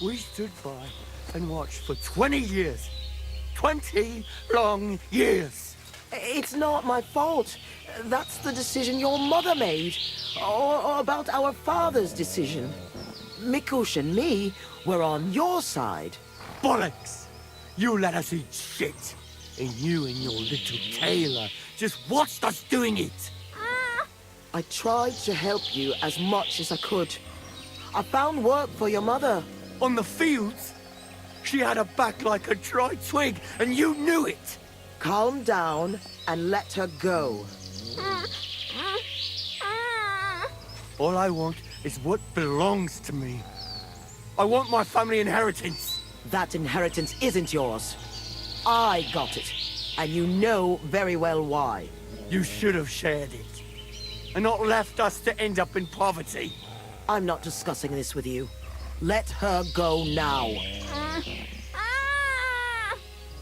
We stood by and watched for 20 years. 20 long years. It's not my fault. That's the decision your mother made. Or about our father's decision. Mikush and me were on your side. Bollocks! You let us eat shit. And you and your little tailor just watched us doing it. I tried to help you as much as I could. I found work for your mother. On the fields, she had a back like a dry twig, and you knew it. Calm down and let her go. All I want is what belongs to me. I want my family inheritance. That inheritance isn't yours. I got it, and you know very well why. You should have shared it, and not left us to end up in poverty. I'm not discussing this with you. Let her go now. Do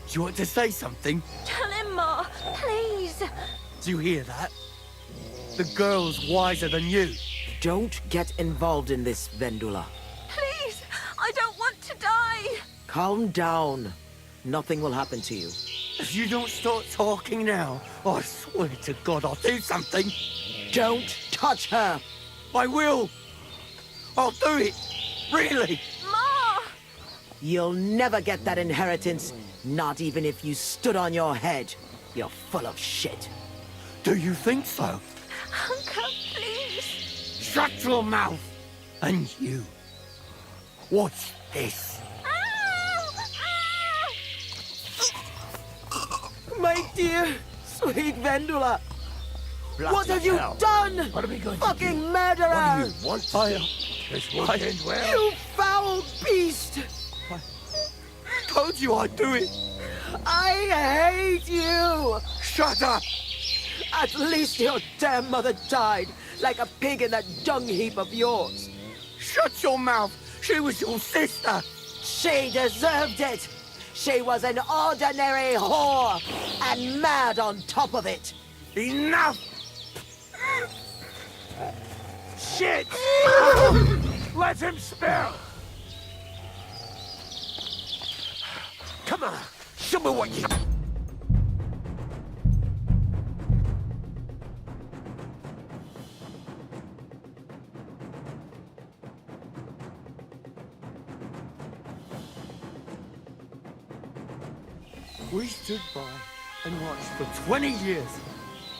you want to say something? Tell him, Ma, please. Do you hear that? The girl's wiser than you. Don't get involved in this, Vendula. Please, I don't want to die. Calm down. Nothing will happen to you. If you don't start talking now, I swear to God I'll do something. Don't touch her. I will. I'll do it. Really. Ma! You'll never get that inheritance, not even if you stood on your head. You're full of shit. Do you think so? Uncle, please. Shut your mouth. And you. What's this? My dear, sweet Vendula. Bloody What have you hell. done? What are we going Fucking to do? murderer! What do you want? This won't end well. You foul beast! Told you I'd do it. I hate you! Shut up. At least your damn mother died, like a pig in that dung heap of yours. Shut your mouth. She was your sister. She deserved it. She was an ordinary whore, and mad on top of it. Enough. Shit. Let him spill. Come on. Show me what you... We stood by and watched for 20 years.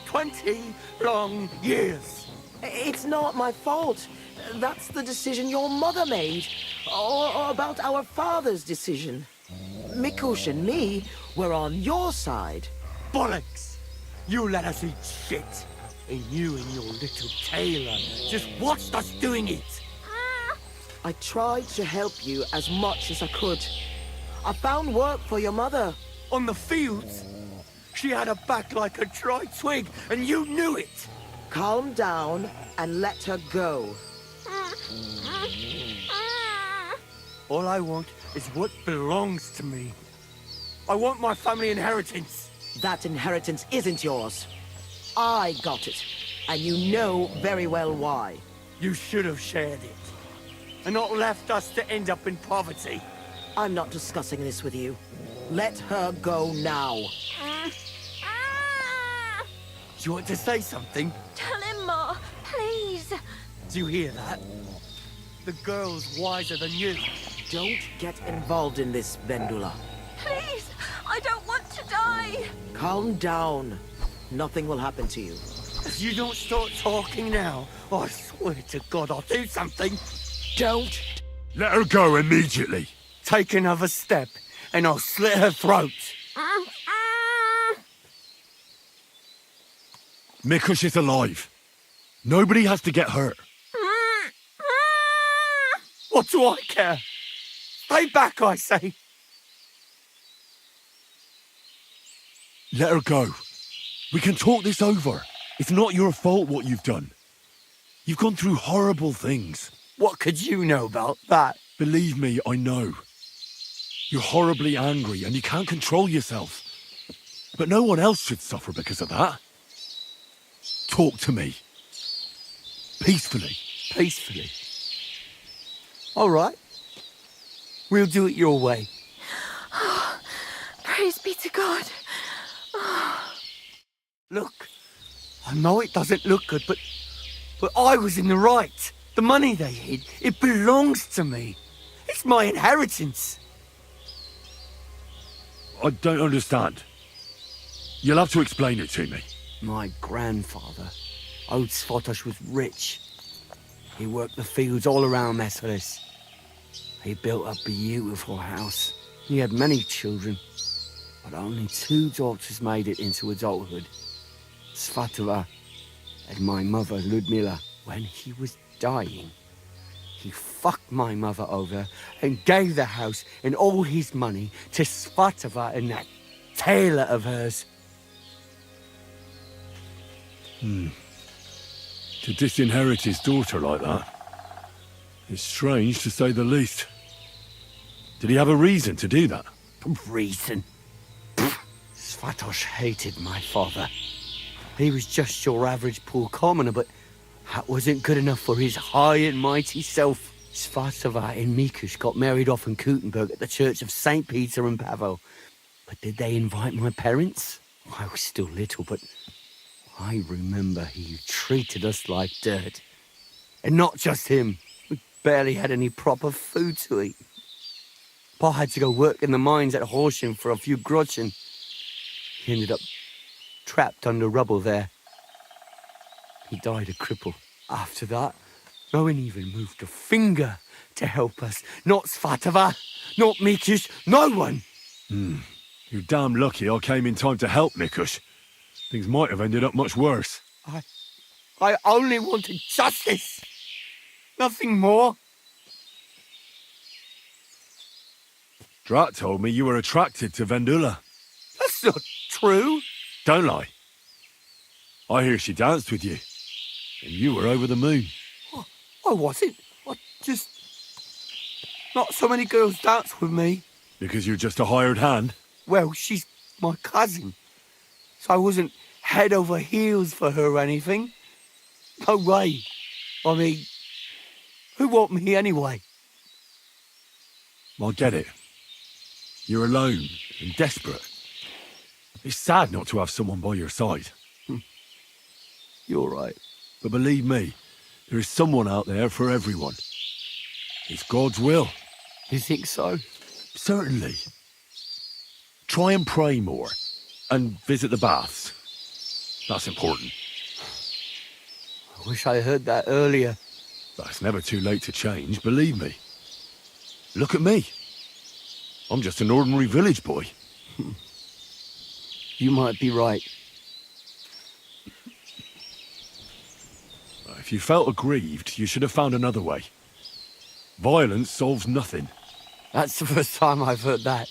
20 long years. It's not my fault. That's the decision your mother made. Or about our father's decision. Mikush and me were on your side. Bollocks! You let us eat shit. And you and your little tailor just watched us doing it. I tried to help you as much as I could. I found work for your mother. On the fields, she had a back like a dry twig, and you knew it. Calm down and let her go. All I want is what belongs to me. I want my family inheritance. That inheritance isn't yours. I got it, and you know very well why. You should have shared it, and not left us to end up in poverty. I'm not discussing this with you. Let her go now. Do you want to say something? Tell him, Ma, please. Do you hear that? The girl's wiser than you. Don't get involved in this, Vendula. Please, I don't want to die. Calm down. Nothing will happen to you. If you don't start talking now, I swear to God I'll do something. Don't. Let her go immediately. Take another step, and I'll slit her throat. Mikush is alive. Nobody has to get hurt. What do I care? Stay back, I say. Let her go. We can talk this over. It's not your fault what you've done. You've gone through horrible things. What could you know about that? Believe me, I know. You're horribly angry and you can't control yourself. But no one else should suffer because of that. Talk to me. Peacefully. Peacefully. All right. We'll do it your way. Praise be to God. Look, I know it doesn't look good, but I was in the right. The money they hid, it belongs to me. It's my inheritance. I don't understand. You'll have to explain it to me. My grandfather, old Svotosh, was rich. He worked the fields all around Merciless. He built a beautiful house. He had many children, but only 2 daughters made it into adulthood. Svatova and my mother, Ludmila. When he was dying, he fucked my mother over and gave the house and all his money to Svatova and that tailor of hers. To disinherit his daughter like that is strange, to say the least. Did he have a reason to do that? Reason? Svatosh hated my father. He was just your average poor commoner, but that wasn't good enough for his high and mighty self. Svatova and Mikush got married off in Kutenberg at the Church of St. Peter and Pavel. But did they invite my parents? I was still little, but I remember he treated us like dirt. And not just him. We barely had any proper food to eat. Pa had to go work in the mines at Horsham for a few groschen. He ended up trapped under rubble there. He died a cripple. After that, no one even moved a finger to help us. Not Svatova, not Mikush, no one. You're damn lucky I came in time to help, Mikush. Things might have ended up much worse. I only wanted justice. Nothing more. Drat told me you were attracted to Vendula. That's not true. Don't lie. I hear she danced with you, and you were over the moon. I wasn't. I just... Not so many girls dance with me. Because you're just a hired hand? Well, she's my cousin. So I wasn't head over heels for her or anything. No way. I mean, who want me anyway? I get it. You're alone and desperate. It's sad not to have someone by your side. You're right. But believe me, there is someone out there for everyone. It's God's will. You think so? Certainly. Try and pray more. And visit the baths. That's important. I wish I heard that earlier. But it's never too late to change, believe me. Look at me. I'm just an ordinary village boy. You might be right. If you felt aggrieved, you should have found another way. Violence solves nothing. That's the first time I've heard that.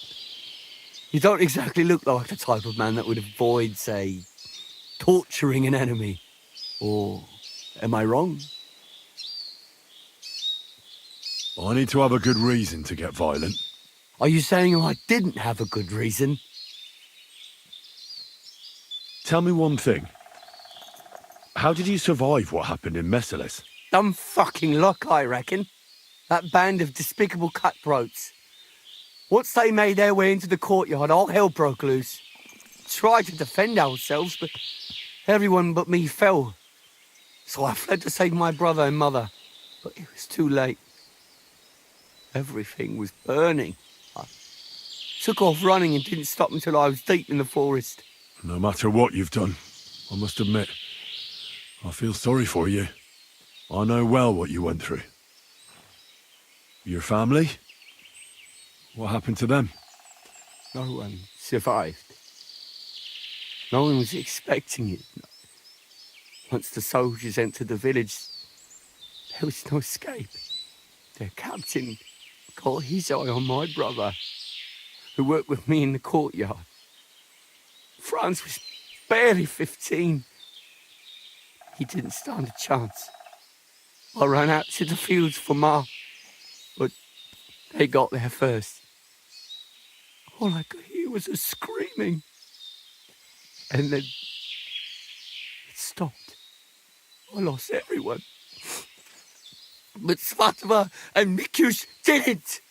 You don't exactly look like the type of man that would avoid, say, torturing an enemy. Or am I wrong? I need to have a good reason to get violent. Are you saying I didn't have a good reason? Tell me one thing. How did you survive what happened in Merciless? Dumb fucking luck, I reckon. That band of despicable cutthroats. Once they made their way into the courtyard, all hell broke loose. Tried to defend ourselves, but everyone but me fell. So I fled to save my brother and mother, but it was too late. Everything was burning. I took off running and didn't stop until I was deep in the forest. No matter what you've done, I must admit, I feel sorry for you. I know well what you went through. Your family? What happened to them? No one survived. No one was expecting it. Once the soldiers entered the village, there was no escape. Their captain got his eye on my brother, who worked with me in the courtyard. Franz was barely 15. He didn't stand a chance. I ran out to the fields for Ma, but they got there first. All I could hear was her screaming. And then it stopped. I lost everyone. But Svatova and Mikush didn't.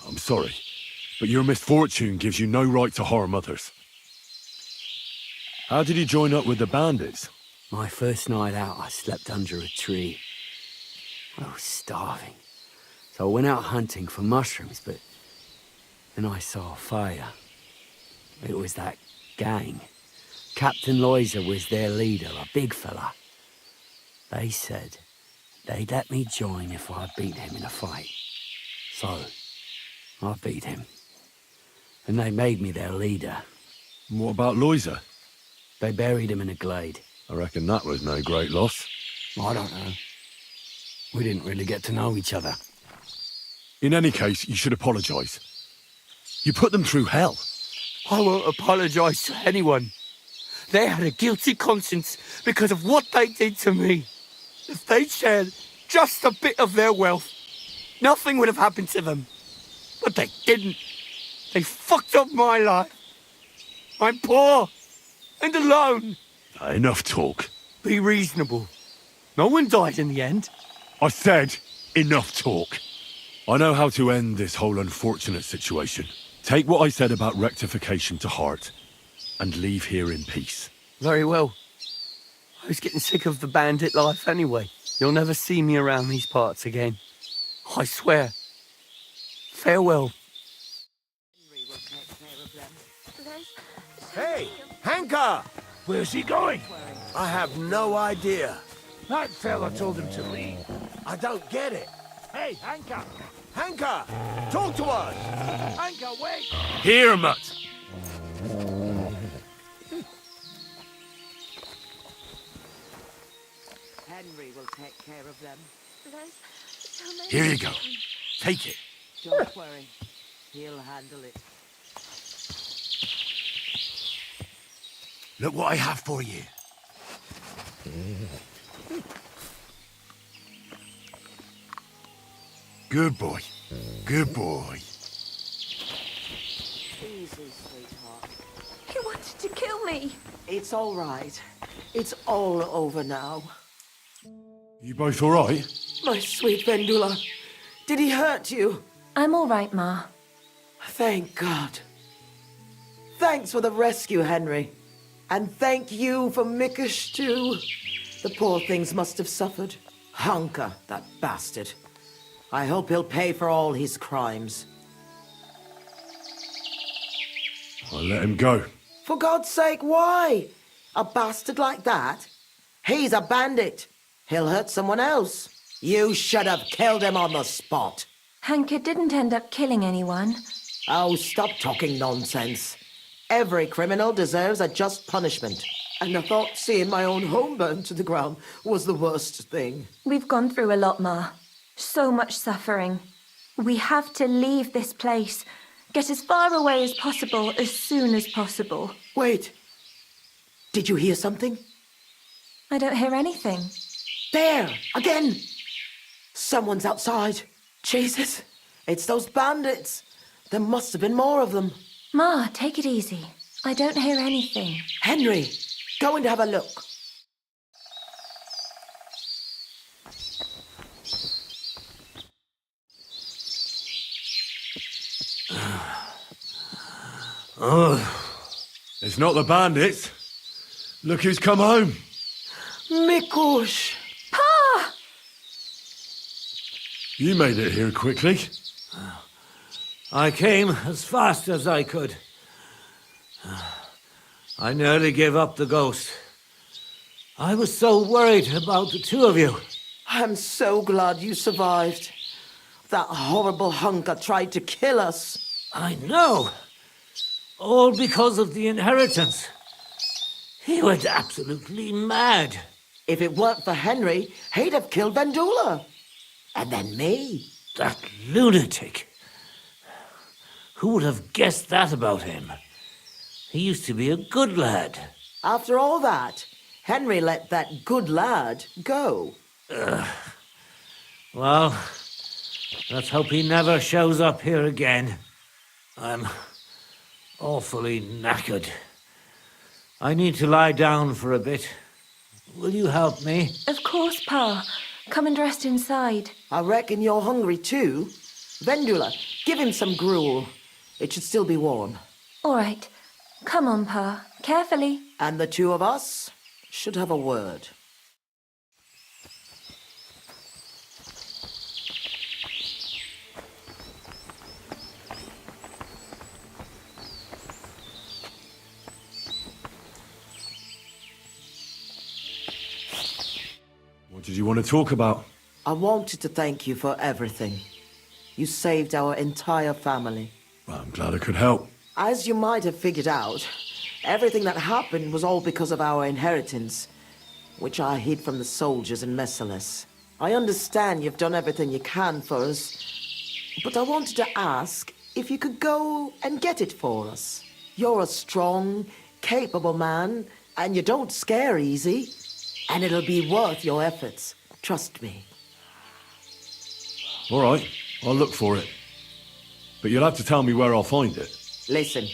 I'm sorry, but your misfortune gives you no right to harm others. How did you join up with the bandits? My first night out, I slept under a tree. I was starving, so I went out hunting for mushrooms, but then I saw a fire. It was that gang. Captain Loiser was their leader, a big fella. They said they'd let me join if I beat him in a fight. So, I beat him. And they made me their leader. And what about Loiser? They buried him in a glade. I reckon that was no great loss. I don't know. We didn't really get to know each other. In any case, you should apologise. You put them through hell. I won't apologise to anyone. They had a guilty conscience because of what they did to me. If they'd shared just a bit of their wealth, nothing would have happened to them. But they didn't. They fucked up my life. I'm poor and alone. Enough talk. Be reasonable. No one died in the end. I said, enough talk. I know how to end this whole unfortunate situation. Take what I said about rectification to heart, and leave here in peace. Very well. I was getting sick of the bandit life anyway. You'll never see me around these parts again. I swear. Farewell. Hey, Hanka! Where's he going? I have no idea. That fella told him to leave. I don't get it. Hey, Hanka! Hanka! Talk to us! Hanka, wait! Here, Mutt! Henry will take care of them. There's so many. Here you go. Take it. Don't worry. He'll handle it. Look what I have for you. Good boy. Good boy. Easy, sweetheart. He wanted to kill me. It's all right. It's all over now. You both all right? My sweet Vendula. Did he hurt you? I'm all right, Ma. Thank God. Thanks for the rescue, Henry. And thank you for Mickish, too. The poor things must have suffered. Hunker, that bastard. I hope he'll pay for all his crimes. I'll let him go. For God's sake, why? A bastard like that? He's a bandit. He'll hurt someone else. You should have killed him on the spot. Hanka didn't end up killing anyone. Oh, stop talking nonsense. Every criminal deserves a just punishment. And I thought seeing my own home burned to the ground was the worst thing. We've gone through a lot, Ma. So much suffering. We have to leave this place. Get as far away as possible, as soon as possible. Wait. Did you hear something? I don't hear anything. There! Again! Someone's outside. Jesus. It's those bandits. There must have been more of them. Ma, take it easy. I don't hear anything. Henry, go and have a look. It's not the bandits. Look who's come home. Mikush! Pa! You made it here quickly. I came as fast as I could. I nearly gave up the ghost. I was so worried about the two of you. I'm so glad you survived. That horrible hunker tried to kill us. I know. All because of the inheritance. He went absolutely mad. If it weren't for Henry, he'd have killed Vendula. And then me. That lunatic. Who would have guessed that about him? He used to be a good lad. After all that, Henry let that good lad go. Well, let's hope he never shows up here again. I'm awfully knackered. I need to lie down for a bit. Will you help me? Of course, Pa. Come and rest inside. I reckon you're hungry too. Vendula, give him some gruel. It should still be warm. All right. Come on, Pa. Carefully. And the two of us should have a word. What did you want to talk about? I wanted to thank you for everything. You saved our entire family. Well, I'm glad I could help. As you might have figured out, everything that happened was all because of our inheritance, which I hid from the soldiers in Messalis. I understand you've done everything you can for us, but I wanted to ask if you could go and get it for us. You're a strong, capable man, and you don't scare easy, and it'll be worth your efforts. Trust me. All right, I'll look for it. But you'll have to tell me where I'll find it. Listen,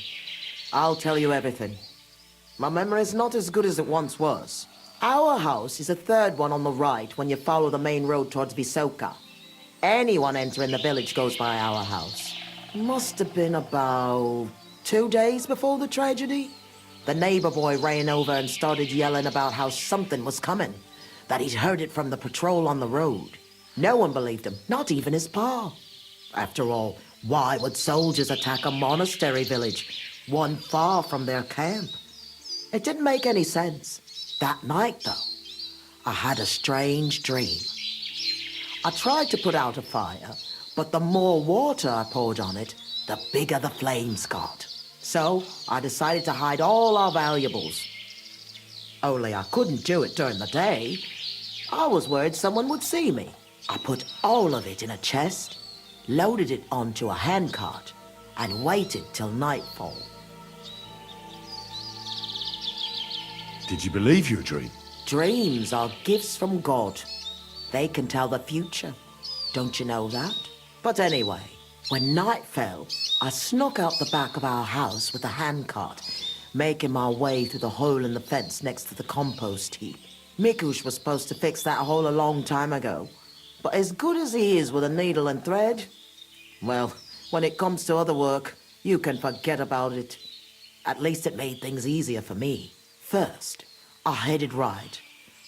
I'll tell you everything. My memory's not as good as it once was. Our house is the third one on the right when you follow the main road towards Visoka. Anyone entering the village goes by our house. Must have been about 2 days before the tragedy. The neighbor boy ran over and started yelling about how something was coming, that he'd heard it from the patrol on the road. No one believed him, not even his pa. After all, why would soldiers attack a monastery village, one far from their camp? It didn't make any sense. That night, though, I had a strange dream. I tried to put out a fire, but the more water I poured on it, the bigger the flames got. So I decided to hide all our valuables. Only I couldn't do it during the day. I was worried someone would see me. I put all of it in a chest, loaded it onto a handcart, and waited till nightfall. Did you believe your dream? Dreams are gifts from God. They can tell the future. Don't you know that? But anyway, when night fell, I snuck out the back of our house with a handcart, making my way through the hole in the fence next to the compost heap. Mikush was supposed to fix that hole a long time ago. But as good as he is with a needle and thread, well, when it comes to other work, you can forget about it. At least it made things easier for me. First, I headed right.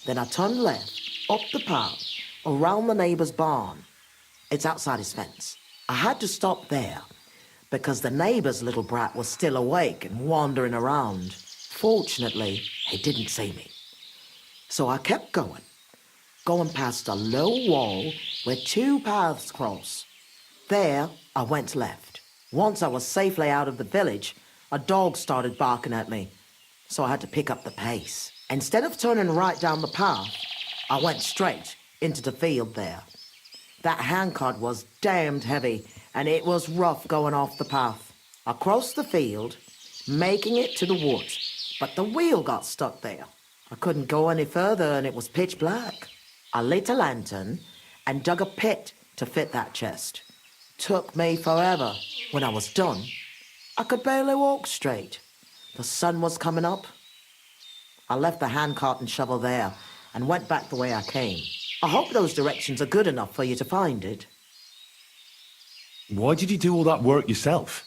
Then I turned left, up the path, around the neighbor's barn. It's outside his fence. I had to stop there, because the neighbor's little brat was still awake and wandering around. Fortunately, he didn't see me. So I kept going past a low wall where two paths cross. There, I went left. Once I was safely out of the village, a dog started barking at me, so I had to pick up the pace. Instead of turning right down the path, I went straight into the field there. That handcart was damned heavy, and it was rough going off the path. I crossed the field, making it to the woods, but the wheel got stuck there. I couldn't go any further, and it was pitch black. I lit a lantern and dug a pit to fit that chest. Took me forever. When I was done, I could barely walk straight. The sun was coming up. I left the handcart and shovel there and went back the way I came. I hope those directions are good enough for you to find it. Why did you do all that work yourself?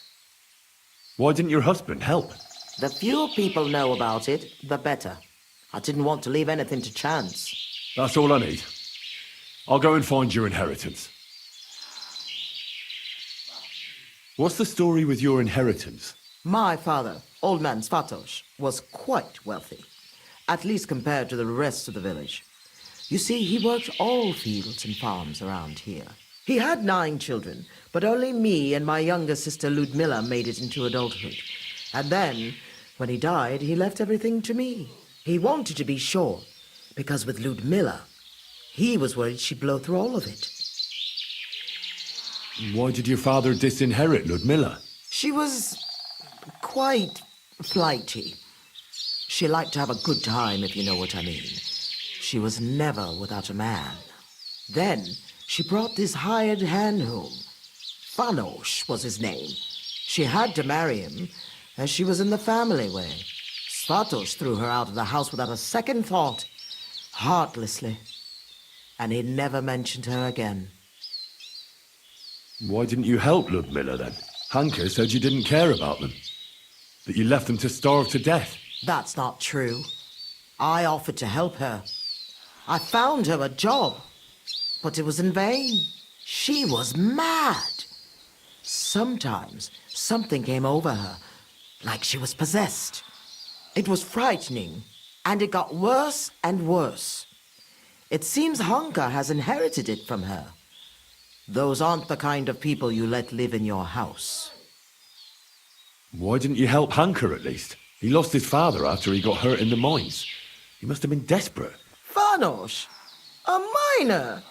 Why didn't your husband help? The fewer people know about it, the better. I didn't want to leave anything to chance. That's all I need. I'll go and find your inheritance. What's the story with your inheritance? My father, old man Svatos, was quite wealthy, at least compared to the rest of the village. You see, he worked all fields and farms around here. He had 9 children, but only me and my younger sister Ludmilla made it into adulthood. And then, when he died, he left everything to me. He wanted to be sure, because with Ludmilla, he was worried she'd blow through all of it. Why did your father disinherit Ludmilla? She was quite flighty. She liked to have a good time, if you know what I mean. She was never without a man. Then she brought this hired hand home. Fanos was his name. She had to marry him, as she was in the family way. Svatos threw her out of the house without a second thought, heartlessly. And he never mentioned her again. Why didn't you help Ludmilla then? Hanka said you didn't care about them. That you left them to starve to death. That's not true. I offered to help her. I found her a job, but it was in vain. She was mad. Sometimes something came over her, like she was possessed. It was frightening, and it got worse and worse. It seems Hanka has inherited it from her. Those aren't the kind of people you let live in your house. Why didn't you help Hanka at least? He lost his father after he got hurt in the mines. He must have been desperate. Fanos? A miner?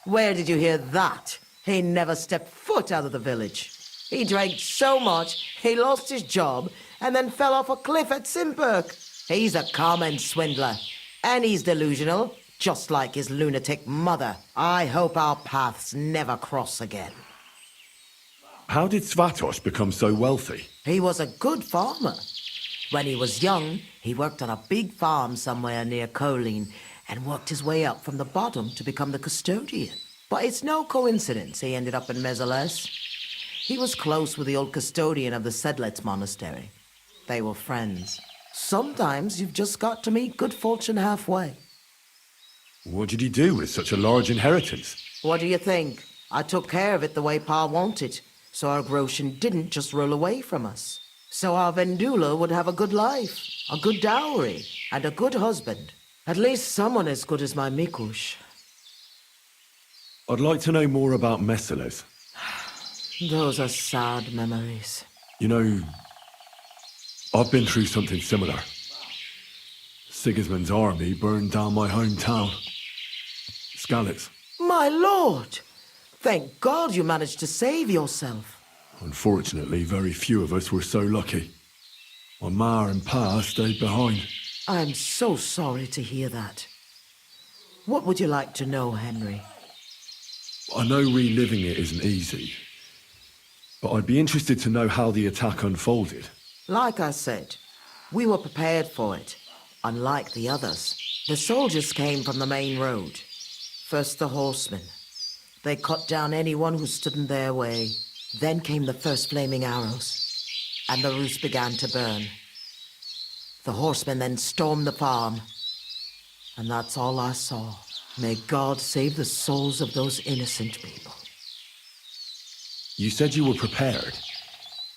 Where did you hear that? He never stepped foot out of the village. He drank so much, he lost his job, and then fell off a cliff at Simperk. He's a common swindler, and he's delusional, just like his lunatic mother. I hope our paths never cross again. How did Svatos become so wealthy? He was a good farmer. When he was young, he worked on a big farm somewhere near Colleen and worked his way up from the bottom to become the custodian. But it's no coincidence he ended up in Mesoles. He was close with the old custodian of the Sedlets monastery. They were friends. Sometimes you've just got to meet good fortune halfway. What did he do with such a large inheritance? What do you think? I took care of it the way Pa wanted, so our Groshen didn't just roll away from us. So our Vendula would have a good life, a good dowry, and a good husband. At least someone as good as my Mikush. I'd like to know more about Mesoles. Those are sad memories. You know, I've been through something similar. Sigismund's army burned down my hometown. Skalitz. My lord! Thank God you managed to save yourself. Unfortunately, very few of us were so lucky. My ma and pa stayed behind. I'm so sorry to hear that. What would you like to know, Henry? I know reliving it isn't easy, but I'd be interested to know how the attack unfolded. Like I said, we were prepared for it. Unlike the others, the soldiers came from the main road. First the horsemen. They cut down anyone who stood in their way. Then came the first flaming arrows, and the roost began to burn. The horsemen then stormed the farm, and that's all I saw. May God save the souls of those innocent people. You said you were prepared,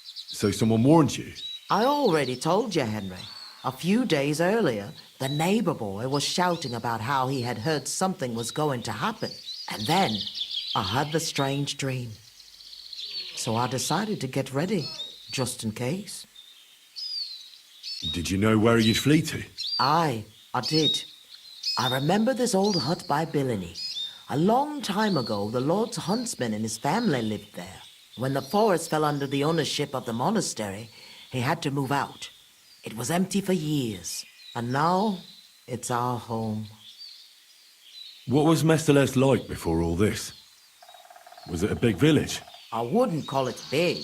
so someone warned you? I already told you, Henry. A few days earlier, the neighbor boy was shouting about how he had heard something was going to happen. And then, I had the strange dream. So I decided to get ready, just in case. Did you know where you'd flee to? I did. I remember this old hut by Billiny. A long time ago, the Lord's huntsman and his family lived there. When the forest fell under the ownership of the monastery, he had to move out. It was empty for years, and now it's our home. What was Mesoles like before all this? Was it a big village? I wouldn't call it big.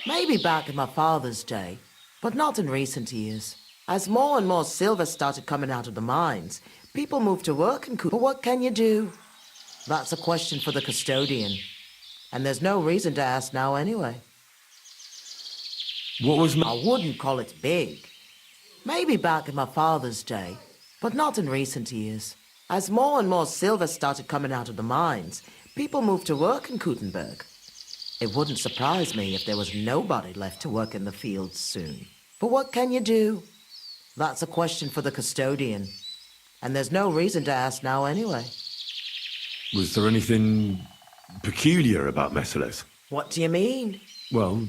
Maybe back in my father's day, but not in recent years. As more and more silver started coming out of the mines, people moved to work in But what can you do? That's a question for the custodian. And there's no reason to ask now anyway. What was I wouldn't call it big. Maybe back in my father's day, but not in recent years. As more and more silver started coming out of the mines, people moved to work in Kutenberg. It wouldn't surprise me if there was nobody left to work in the fields soon. But what can you do? That's a question for the custodian. And there's no reason to ask now anyway. Was there anything peculiar about Mesoles? What do you mean? Well,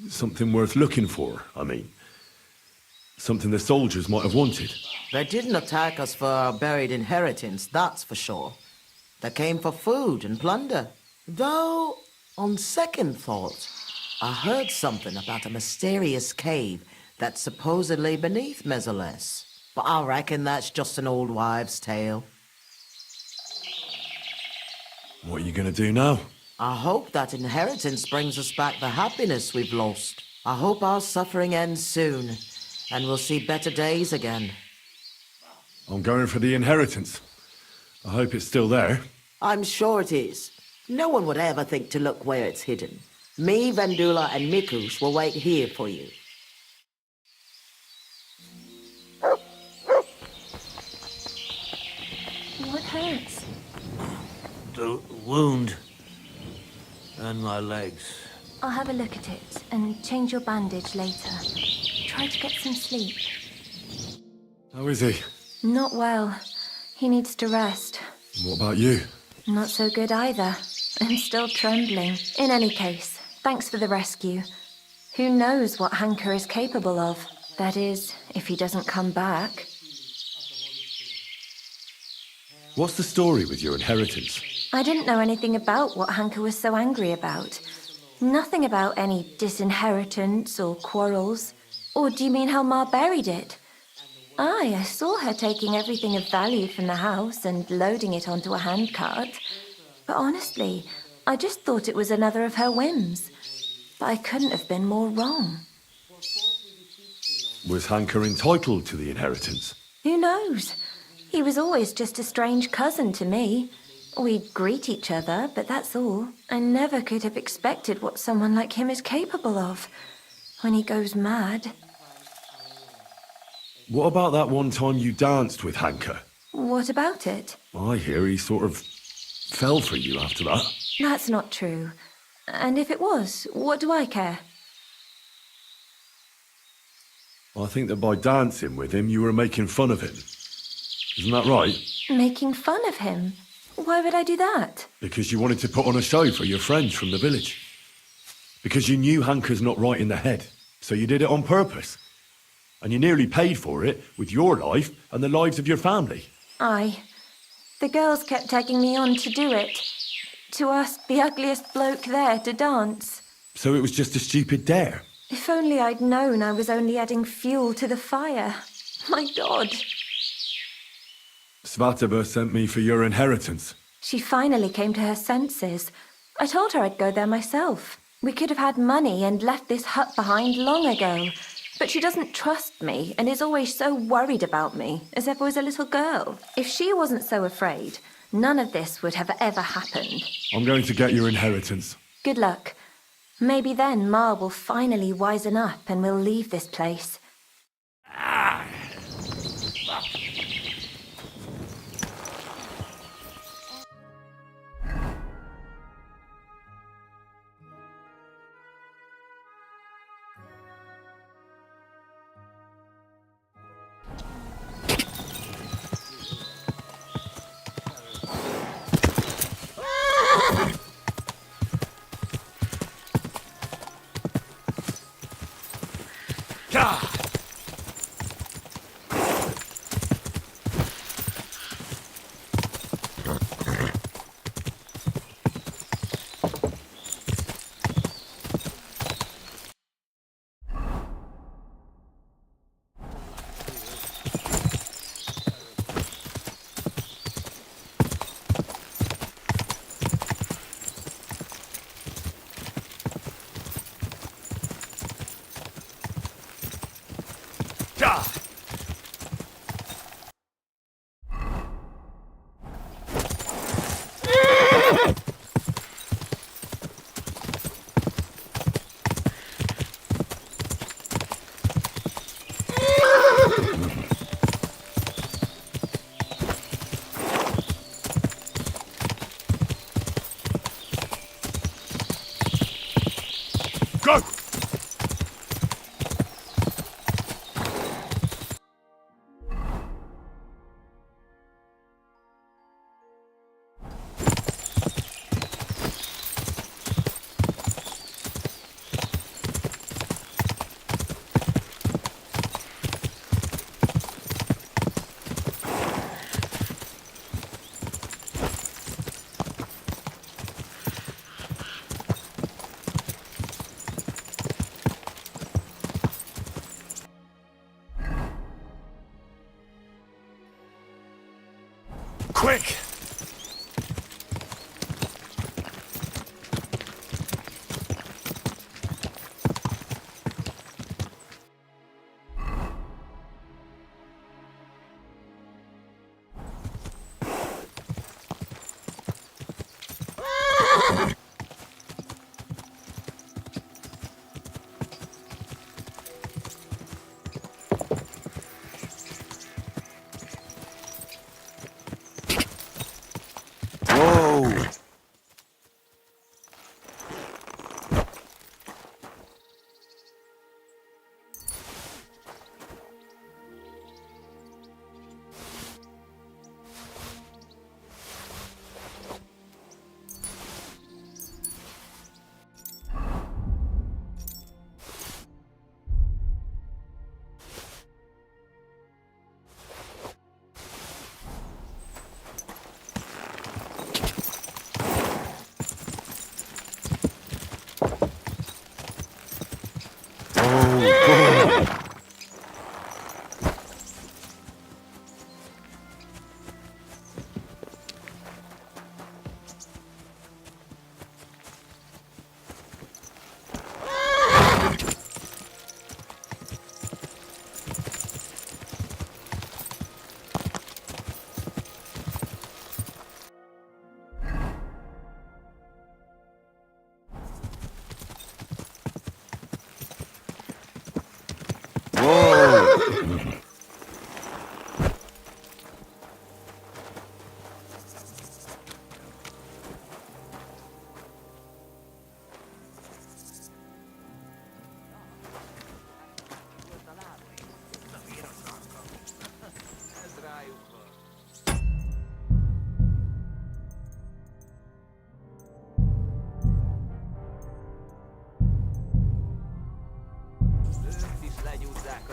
something worth looking for, I mean. Something the soldiers might have wanted. They didn't attack us for our buried inheritance, that's for sure. They came for food and plunder. Though, on second thought, I heard something about a mysterious cave that's supposedly beneath Mesoles. But I reckon that's just an old wives' tale. What are you going to do now? I hope that inheritance brings us back the happiness we've lost. I hope our suffering ends soon, and we'll see better days again. I'm going for the inheritance. I hope it's still there. I'm sure it is. No one would ever think to look where it's hidden. Me, Vendula, and Mikus will wait here for you. What hurts? The wound. And my legs. I'll have a look at it and change your bandage later. Try to get some sleep. How is he? Not well. He needs to rest. What about you? Not so good either. I'm still trembling. In any case, thanks for the rescue. Who knows what Hanker is capable of? That is, if he doesn't come back. What's the story with your inheritance? I didn't know anything about what Hanker was so angry about. Nothing about any disinheritance or quarrels. Or do you mean how Ma buried it? Aye, I saw her taking everything of value from the house and loading it onto a handcart. But honestly, I just thought it was another of her whims. But I couldn't have been more wrong. Was Hanker entitled to the inheritance? Who knows? He was always just a strange cousin to me. We'd greet each other, but that's all. I never could have expected what someone like him is capable of. When he goes mad. What about that one time you danced with Hanker? What about it? I hear he sort of fell for you after that. That's not true. And if it was, what do I care? I think that by dancing with him, you were making fun of him. Isn't that right? Making fun of him? Why would I do that? Because you wanted to put on a show for your friends from the village. Because you knew Hanker's not right in the head, so you did it on purpose. And you nearly paid for it with your life and the lives of your family. Aye. The girls kept tagging me on to do it. To ask the ugliest bloke there to dance. So it was just a stupid dare. If only I'd known I was only adding fuel to the fire. My God. Svatova sent me for your inheritance. She finally came to her senses. I told her I'd go there myself. We could have had money and left this hut behind long ago. But she doesn't trust me and is always so worried about me, as if I was a little girl. If she wasn't so afraid, none of this would have ever happened. I'm going to get your inheritance. Good luck. Maybe then Ma will finally wisen up and we'll leave this place. Go! Quick!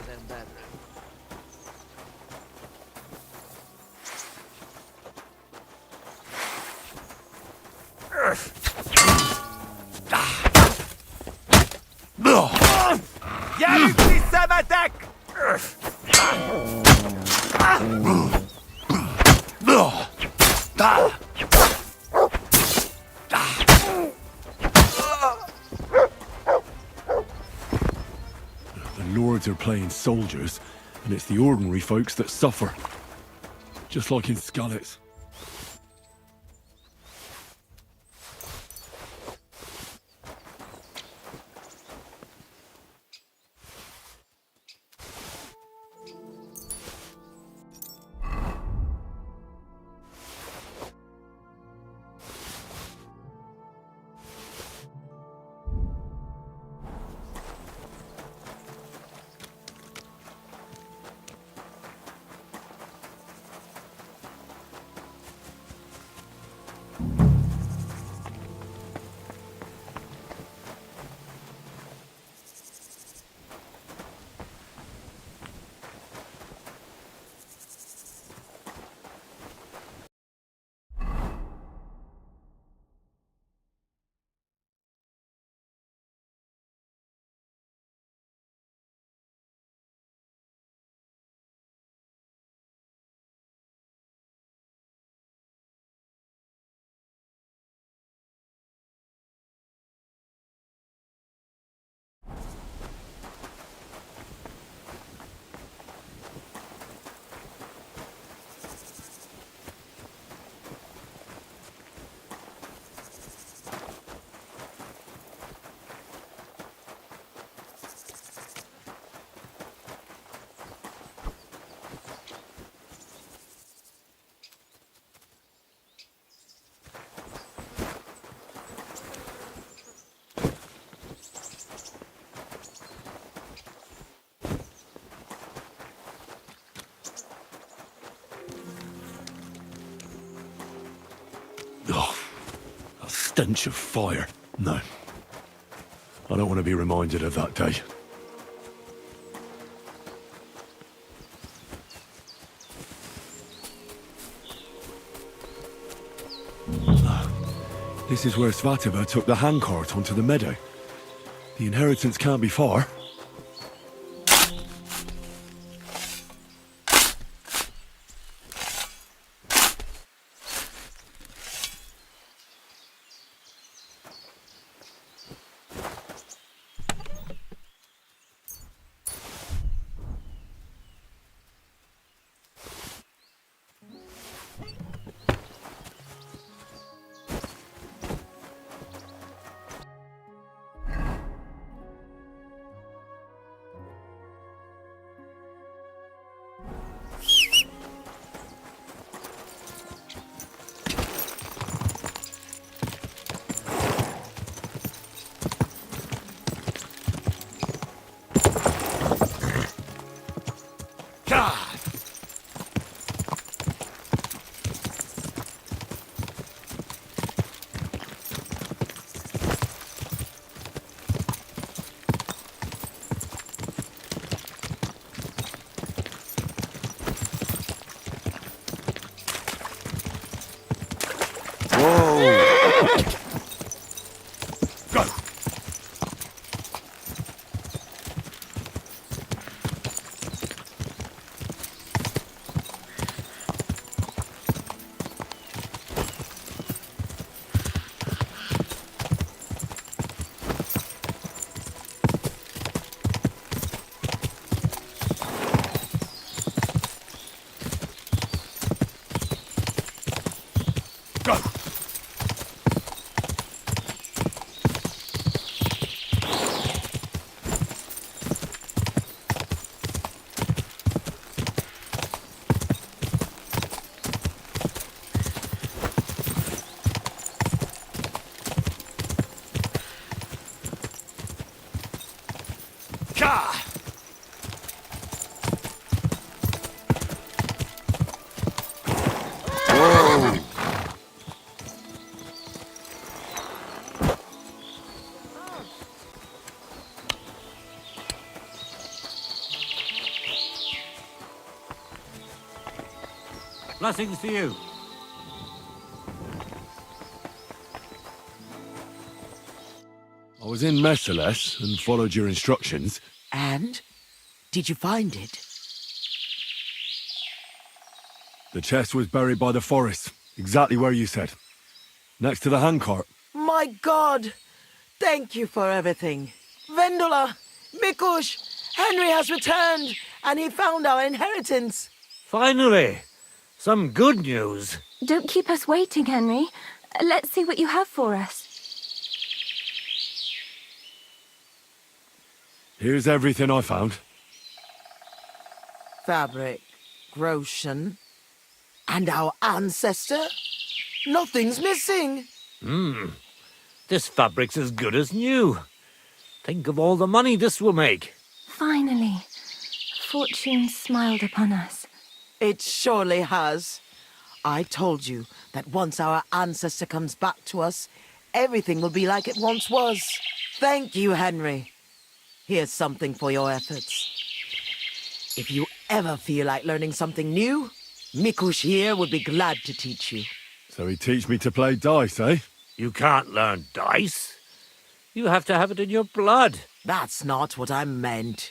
of them bedrooms. Я летится в атак! The lords are playing soldiers, and it's the ordinary folks that suffer. Just like in Scarlet's. Oh, a stench of fire. No. I don't want to be reminded of that day. This is where Svatova took the handcart onto the meadow. The inheritance can't be far. Blessings to you. I was in Merciless and followed your instructions. And? Did you find it? The chest was buried by the forest, exactly where you said. Next to the handcart. My God! Thank you for everything. Vendula! Mikush! Henry has returned, and he found our inheritance. Finally! Some good news. Don't keep us waiting, Henry. Let's see what you have for us. Here's everything I found. Fabric, Groshen, and our ancestor? Nothing's missing. This fabric's as good as new. Think of all the money this will make. Finally, fortune smiled upon us. It surely has. I told you that once our ancestor comes back to us, everything will be like it once was. Thank you, Henry. Here's something for your efforts. If you ever feel like learning something new, Mikush here would be glad to teach you. So he teach me to play dice, eh? You can't learn dice. You have to have it in your blood. That's not what I meant.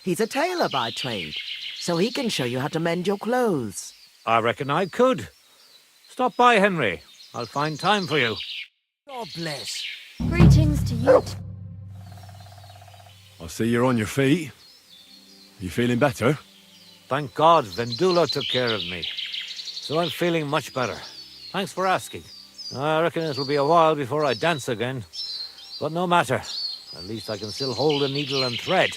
He's a tailor by trade, so he can show you how to mend your clothes. I reckon I could. Stop by, Henry. I'll find time for you. God bless. Greetings to you. I see you're on your feet. You feeling better? Thank God Vendula took care of me. So I'm feeling much better. Thanks for asking. I reckon it'll be a while before I dance again. But no matter. At least I can still hold a needle and thread.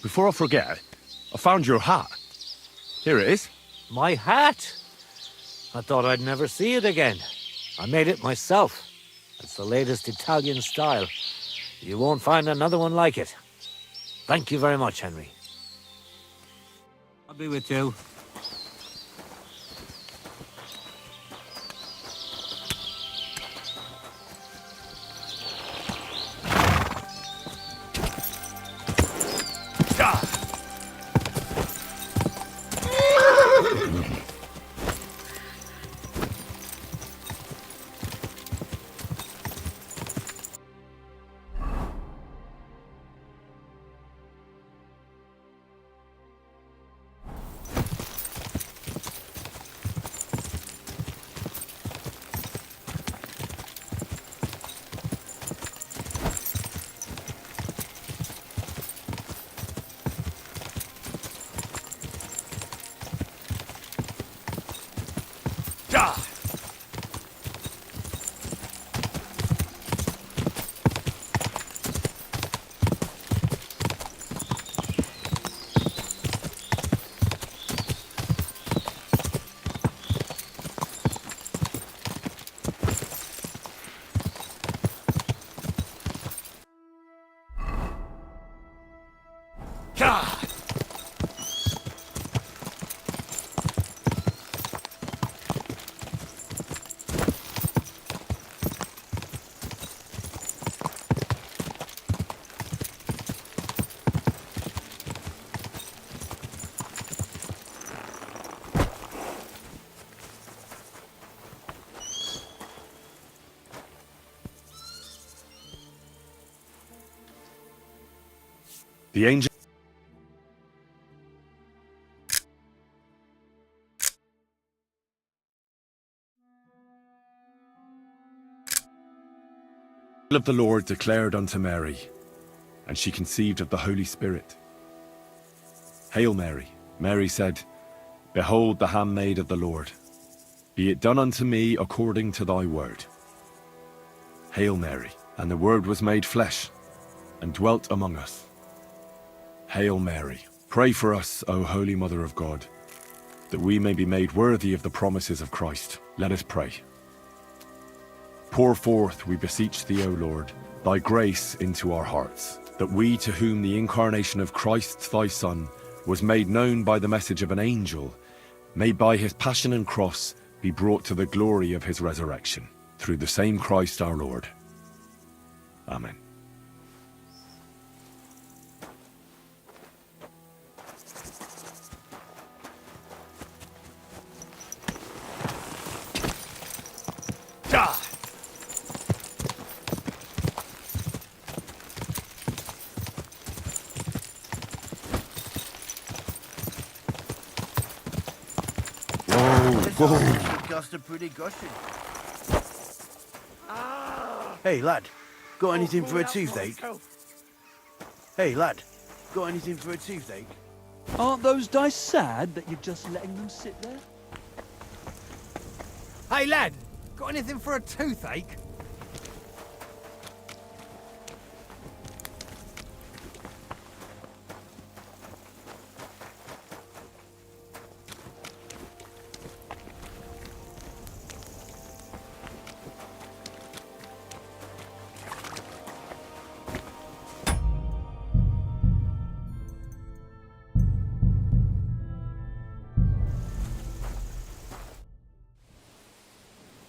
Before I forget, I found your hat. Here it is. My hat! I thought I'd never see it again. I made it myself. It's the latest Italian style. You won't find another one like it. Thank you very much, Henry. I'll be with you. The angel of the Lord declared unto Mary, and she conceived of the Holy Spirit. Hail Mary. Mary said, Behold the handmaid of the Lord. Be it done unto me according to thy word. Hail Mary. And the Word was made flesh, and dwelt among us. Hail Mary. Pray for us, O Holy Mother of God, that we may be made worthy of the promises of Christ. Let us pray. Pour forth, we beseech thee, O Lord, thy grace into our hearts, that we, to whom the incarnation of Christ thy Son was made known by the message of an angel, may by his passion and cross be brought to the glory of his resurrection, through the same Christ our Lord. Amen. It cost a pretty gushing. Hey, lad. Got anything for a toothache? Hey, lad. Got anything for a toothache? Aren't those dice sad that you're just letting them sit there? Hey, lad. Got anything for a toothache?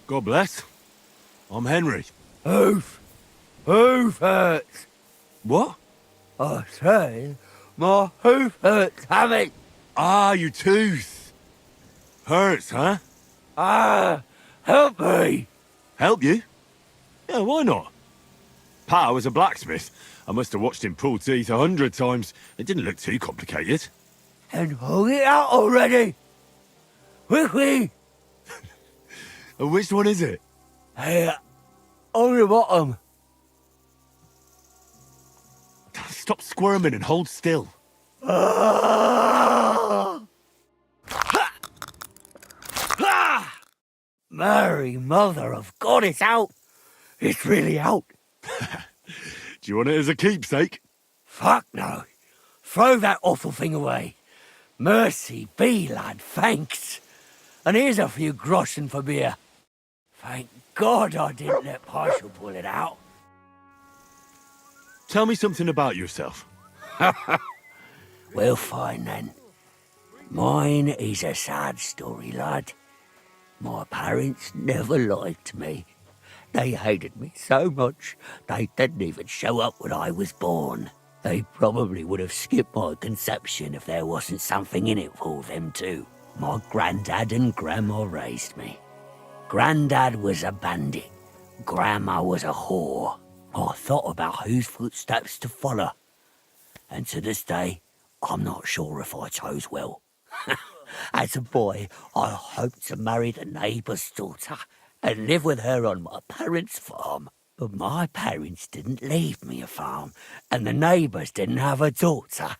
God bless. I'm Henry. Hoof hurts. What? I say, my hoof hurts, Hammy. Ah, your tooth. Hurts, huh? Help me. Help you? Yeah, why not? Pa was a blacksmith. I must have watched him pull teeth 100 times. It didn't look too complicated. And hold it out already. Quickly. And which one is it? Hey, on the bottom. Stop squirming and hold still. Mary, mother of God, it's out. It's really out. Do you want it as a keepsake? Fuck no. Throw that awful thing away. Mercy be, lad, thanks. And here's a few groschen for beer. Thank God I didn't let Partial pull it out. Tell me something about yourself. Well, fine then. Mine is a sad story, lad. My parents never liked me. They hated me so much, they didn't even show up when I was born. They probably would have skipped my conception if there wasn't something in it for them too. My granddad and grandma raised me. Granddad was a bandit. Grandma was a whore. I thought about whose footsteps to follow. And to this day, I'm not sure if I chose well. As a boy, I hoped to marry the neighbour's daughter and live with her on my parents' farm. But my parents didn't leave me a farm, and the neighbours didn't have a daughter.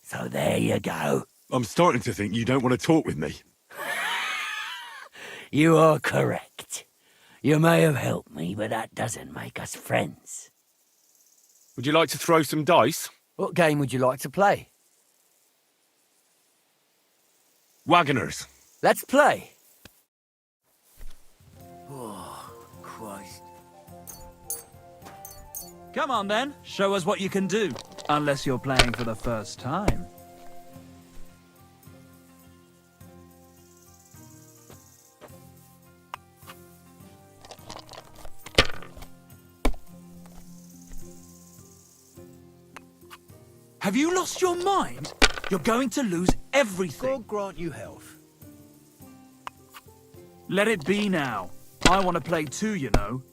So there you go. I'm starting to think you don't want to talk with me. You are correct. You may have helped me, but that doesn't make us friends. Would you like to throw some dice? What game would you like to play? Wagoners. Let's play. Oh, Christ. Come on then, show us what you can do. Unless you're playing for the first time. Have you lost your mind? You're going to lose everything. God grant you health. Let it be now. I want to play too, you know.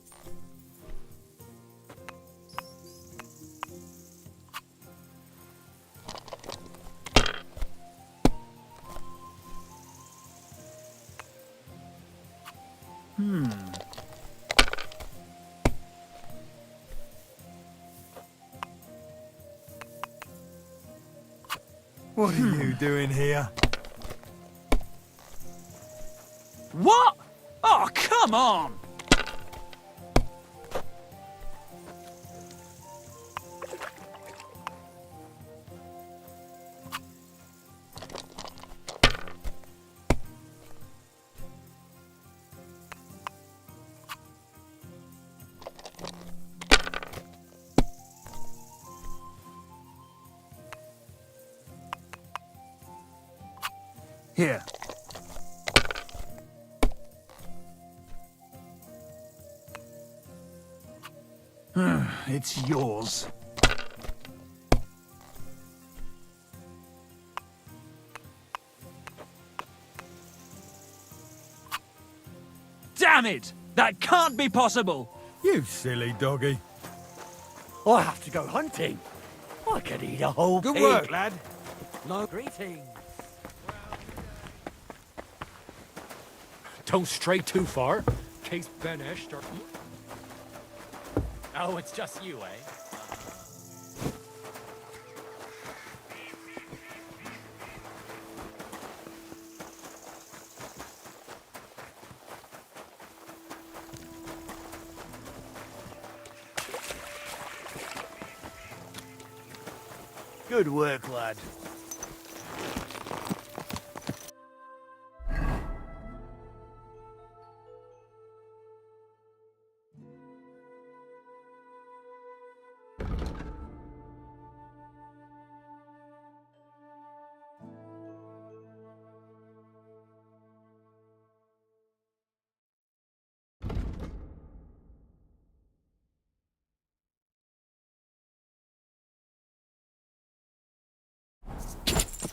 What are you doing here? What? Oh, come on! Here. It's yours. Damn it! That can't be possible! You silly doggy. I have to go hunting. I could eat a whole Good pig. work, lad. No greetings. Don't stray too far. Case Benesh or... Oh, it's just you, eh? Good work, lad.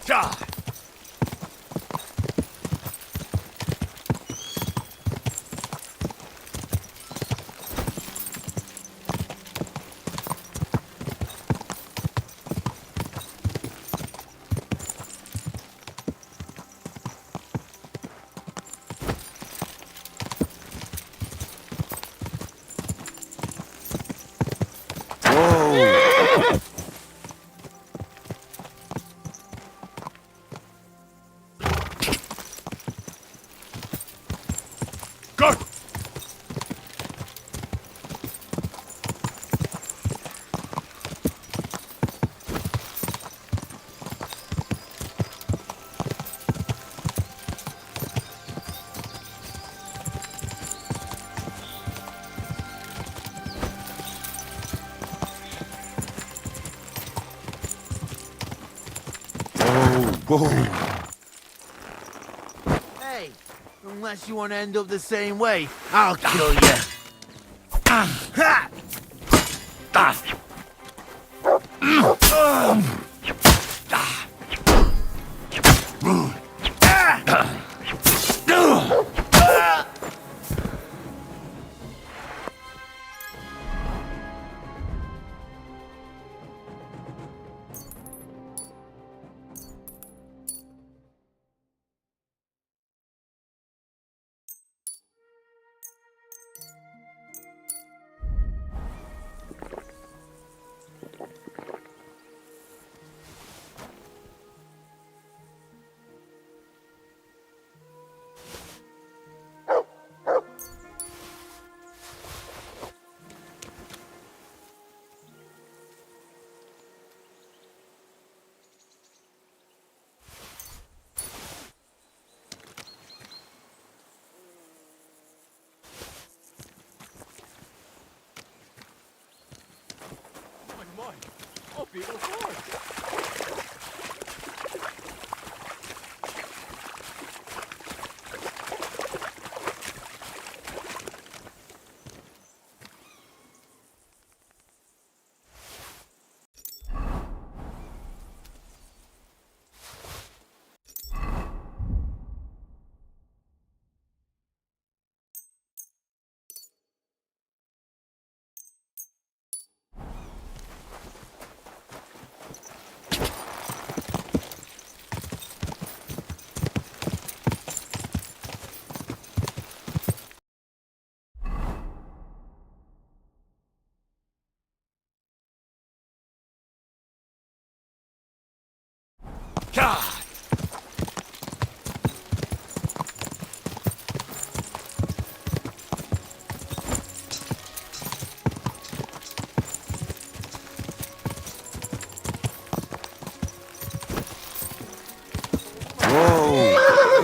Go! Whoa. Hey, unless you want to end up the same way, I'll kill you. Ha! Oh, beautiful.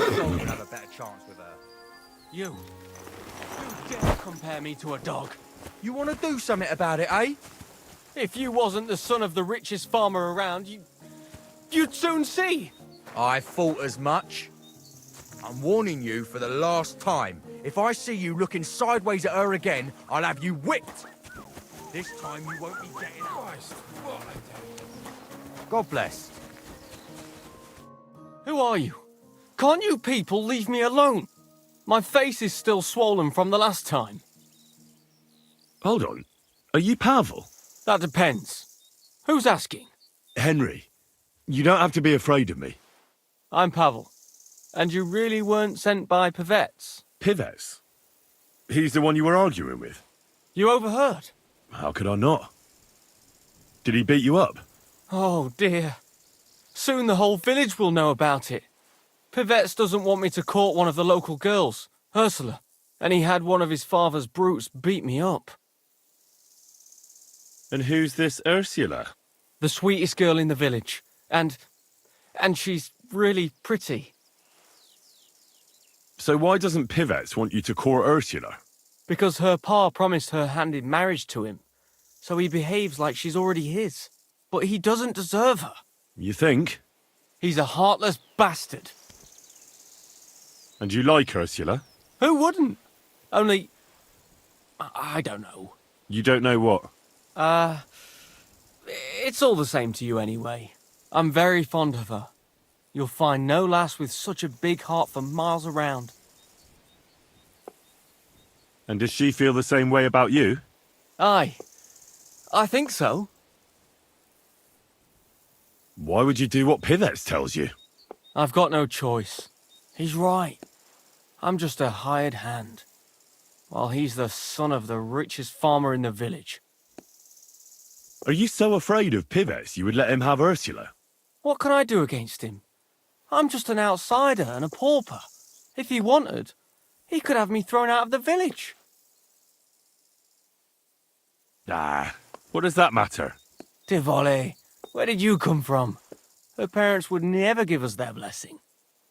You'll have a better chance with her. You dare compare me to a dog? You want to do something about it, eh? If you wasn't the son of the richest farmer around, you'd soon see. I thought as much. I'm warning you for the last time. If I see you looking sideways at her again, I'll have you whipped. This time you won't be getting out. God bless. Who are you? Can't you people leave me alone? My face is still swollen from the last time. Hold on. Are you Pavel? That depends. Who's asking? Henry, you don't have to be afraid of me. I'm Pavel. And you really weren't sent by Pavets? Pivets? He's the one you were arguing with? You overheard? How could I not? Did he beat you up? Oh, dear. Soon the whole village will know about it. Pivets doesn't want me to court one of the local girls, Ursula, and he had one of his father's brutes beat me up. And who's this Ursula? The sweetest girl in the village, and she's really pretty. So why doesn't Pivets want you to court Ursula? Because her pa promised her hand in marriage to him, so he behaves like she's already his. But he doesn't deserve her. You think? He's a heartless bastard. And you like Ursula? Who wouldn't? Only, I don't know. You don't know what? It's all the same to you anyway. I'm very fond of her. You'll find no lass with such a big heart for miles around. And does she feel the same way about you? Aye. I think so. Why would you do what Pivets tells you? I've got no choice. He's right. I'm just a hired hand, while he's the son of the richest farmer in the village. Are you so afraid of Pivets you would let him have Ursula? What can I do against him? I'm just an outsider and a pauper. If he wanted, he could have me thrown out of the village. Ah, what does that matter? Tivoli, where did you come from? Her parents would never give us their blessing.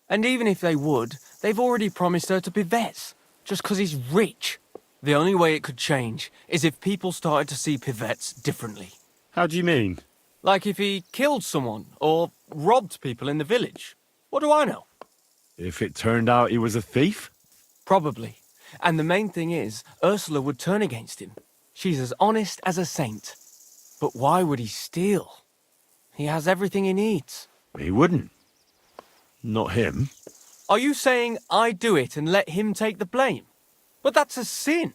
And even if they would, they've already promised her to Pivets, just 'cause he's rich. The only way it could change is if people started to see Pivets differently. How do you mean? Like if he killed someone or robbed people in the village. What do I know? If it turned out he was a thief? Probably. And the main thing is, Ursula would turn against him. She's as honest as a saint. But why would he steal? He has everything he needs. He wouldn't. Not him. Are you saying I do it and let him take the blame? But that's a sin.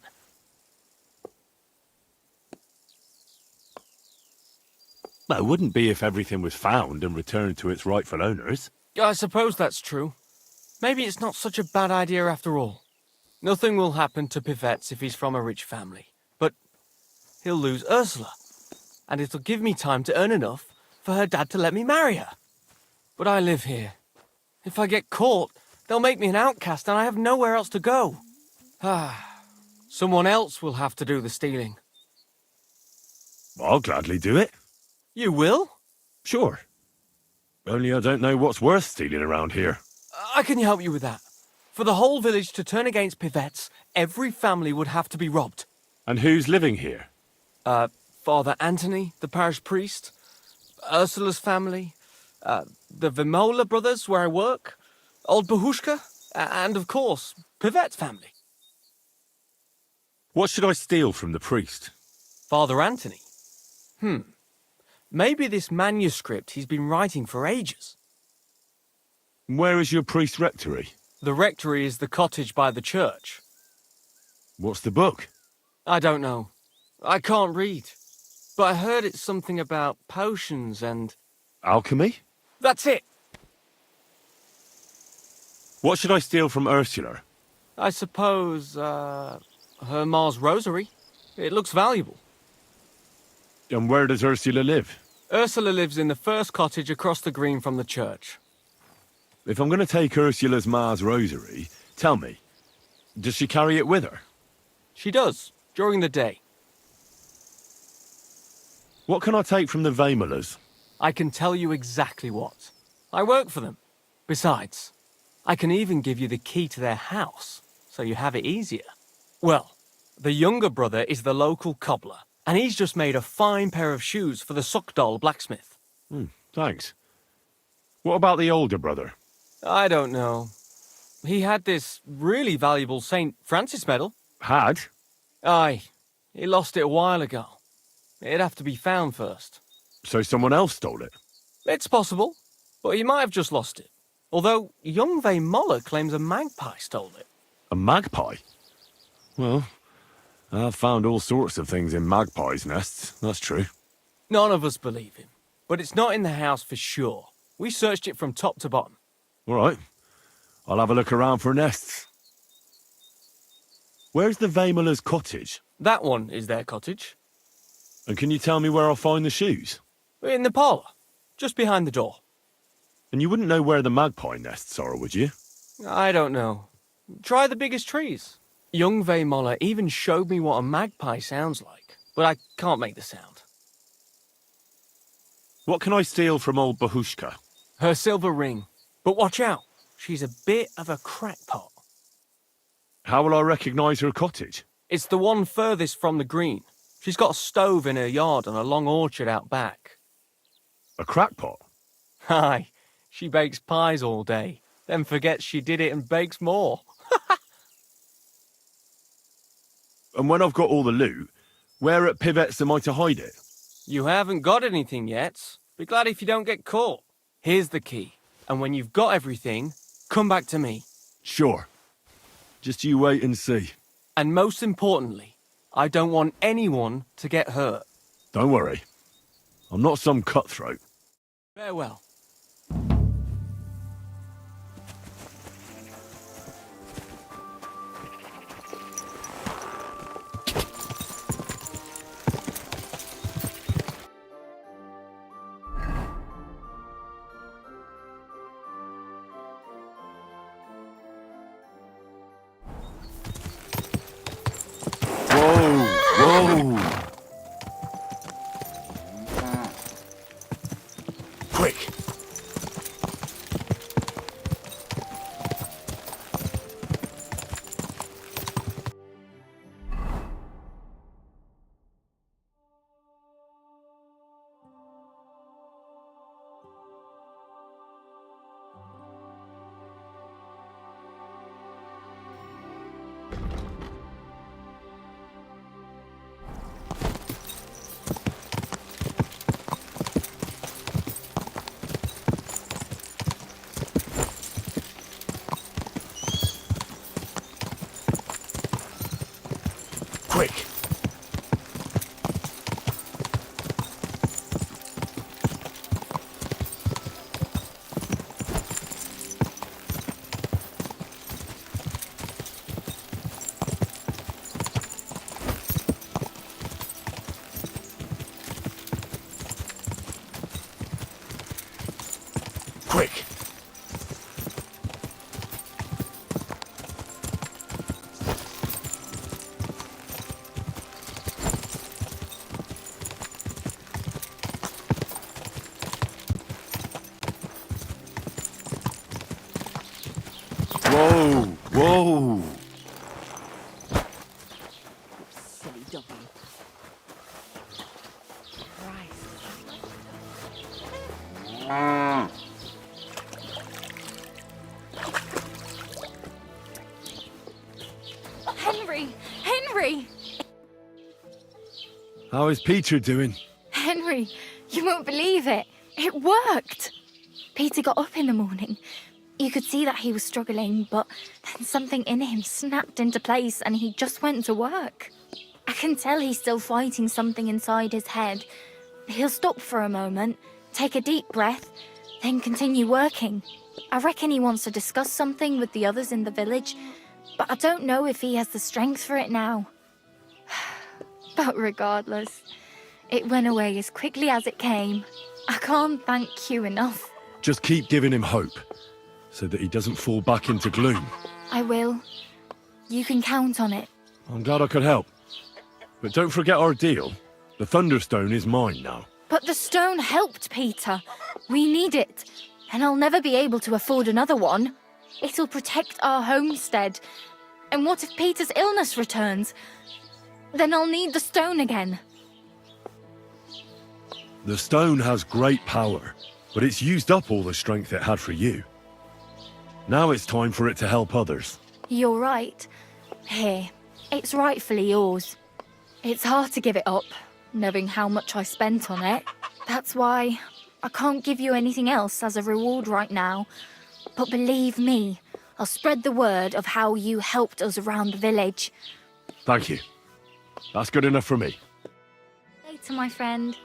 Well, it wouldn't be if everything was found and returned to its rightful owners. I suppose that's true. Maybe it's not such a bad idea after all. Nothing will happen to Pivets if he's from a rich family. But he'll lose Ursula. And it'll give me time to earn enough for her dad to let me marry her. But I live here. If I get caught, they'll make me an outcast and I have nowhere else to go. Someone else will have to do the stealing. I'll gladly do it. You will? Sure. Only I don't know what's worth stealing around here. I can help you with that. For the whole village to turn against Pivets, every family would have to be robbed. And who's living here? Father Anthony, the parish priest, Ursula's family, the Vimola brothers where I work, old Bahushka, and of course, Pivet's family. What should I steal from the priest? Father Anthony? Maybe this manuscript he's been writing for ages. Where is your priest rectory? The rectory is the cottage by the church. What's the book? I don't know. I can't read. But I heard it's something about potions and... Alchemy? That's it! What should I steal from Ursula? I suppose, her Ma's rosary. It looks valuable. And where does Ursula live? Ursula lives in the first cottage across the green from the church. If I'm going to take Ursula's Ma's rosary, tell me, does she carry it with her? She does, during the day. What can I take from the Vamolas? I can tell you exactly what. I work for them. Besides, I can even give you the key to their house, so you have it easier. Well, the younger brother is the local cobbler, and he's just made a fine pair of shoes for the Suckdoll blacksmith. Thanks. What about the older brother? I don't know. He had this really valuable St. Francis medal. Had? Aye. He lost it a while ago. It'd have to be found first. So someone else stole it? It's possible, but he might have just lost it. Although young Moller claims a magpie stole it. A magpie? Well, I've found all sorts of things in magpies' nests, that's true. None of us believe him, but it's not in the house for sure. We searched it from top to bottom. All right. I'll have a look around for nests. Where's the Vaimola's cottage? That one is their cottage. And can you tell me where I'll find the shoes? In the parlour, just behind the door. And you wouldn't know where the magpie nests are, would you? I don't know. Try the biggest trees. Young Vaimola even showed me what a magpie sounds like, but I can't make the sound. What can I steal from old Bahushka? Her silver ring. But watch out, she's a bit of a crackpot. How will I recognise her cottage? It's the one furthest from the green. She's got a stove in her yard and a long orchard out back. A crackpot? Aye, she bakes pies all day, then forgets she did it and bakes more. And when I've got all the loot, where at Pivet's am I to hide it? You haven't got anything yet. Be glad if you don't get caught. Here's the key, and when you've got everything, come back to me. Sure. Just you wait and see. And most importantly, I don't want anyone to get hurt. Don't worry. I'm not some cutthroat. Farewell. Whoa! Quick! Quick! Quick! Whoa! Whoa! Silly doggy. Henry! Henry! How is Peter doing? Henry, you won't believe it. It worked. Peter got up in the morning. You could see that he was struggling, but then something in him snapped into place and he just went to work. I can tell he's still fighting something inside his head. He'll stop for a moment, take a deep breath, then continue working. I reckon he wants to discuss something with the others in the village, but I don't know if he has the strength for it now. But regardless, it went away as quickly as it came. I can't thank you enough. Just keep giving him hope, so that he doesn't fall back into gloom. I will. You can count on it. I'm glad I could help. But don't forget our deal. The Thunderstone is mine now. But the stone helped, Peter. We need it. And I'll never be able to afford another one. It'll protect our homestead. And what if Peter's illness returns? Then I'll need the stone again. The stone has great power, but it's used up all the strength it had for you. Now it's time for it to help others. You're right. Here, it's rightfully yours. It's hard to give it up, knowing how much I spent on it. That's why I can't give you anything else as a reward right now. But believe me, I'll spread the word of how you helped us around the village. Thank you. That's good enough for me. Later, my friend.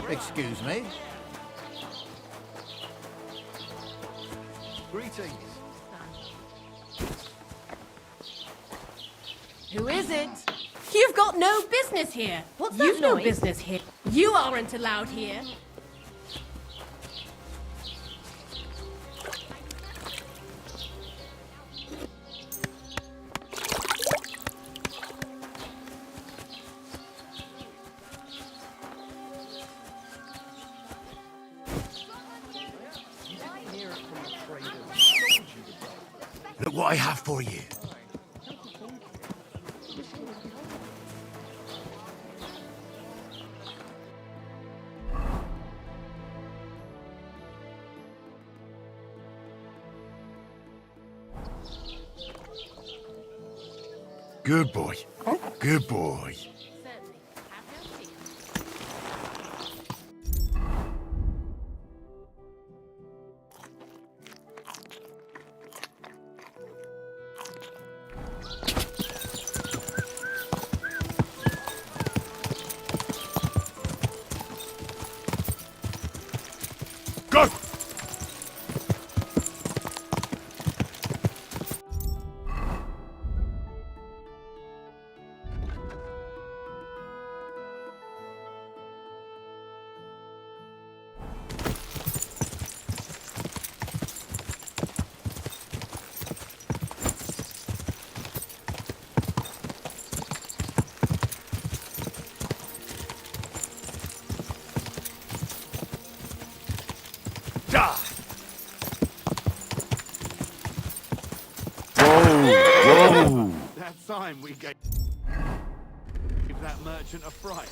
Excuse me. Greetings. Who is it? You've got no business here. What's that You've no noise? business here. You aren't allowed here. Look what I have for you. Good boy. Good boy. Go! Whoa! That time we gave that merchant a fright.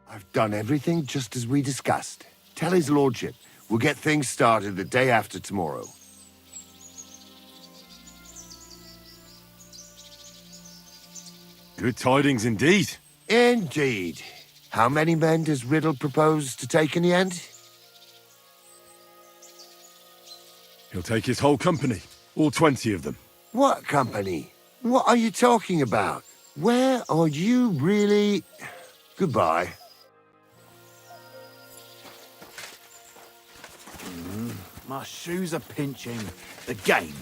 I've done everything just as we discussed. Tell his lordship we'll get things started the day after tomorrow. Good tidings indeed. Indeed. How many men does Riddle propose to take in the end? He'll take his whole company, all 20 of them. What company? What are you talking about? Where are you really... Goodbye. My shoes are pinching. Again.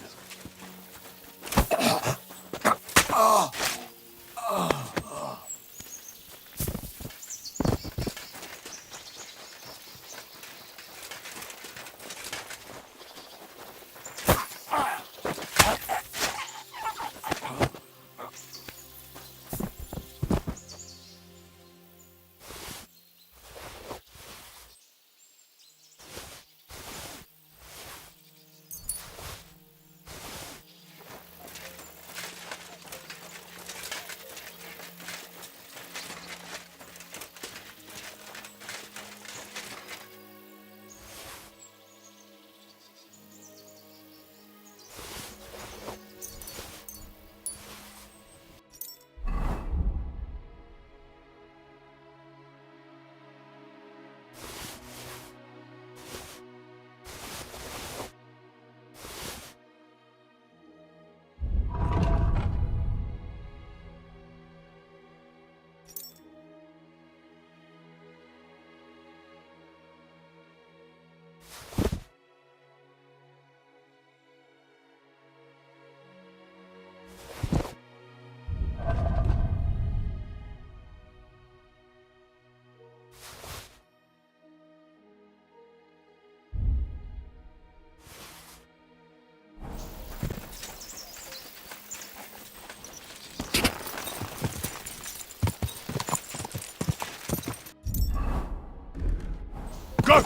Go!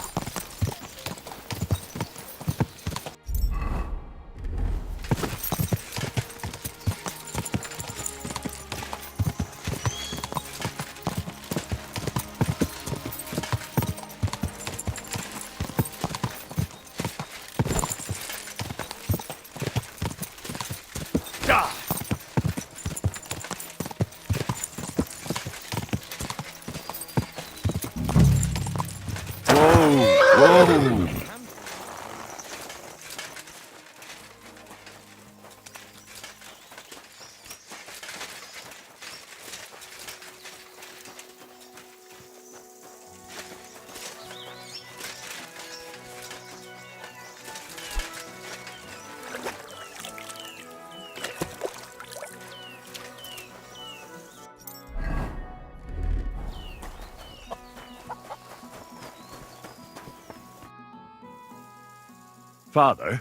Father,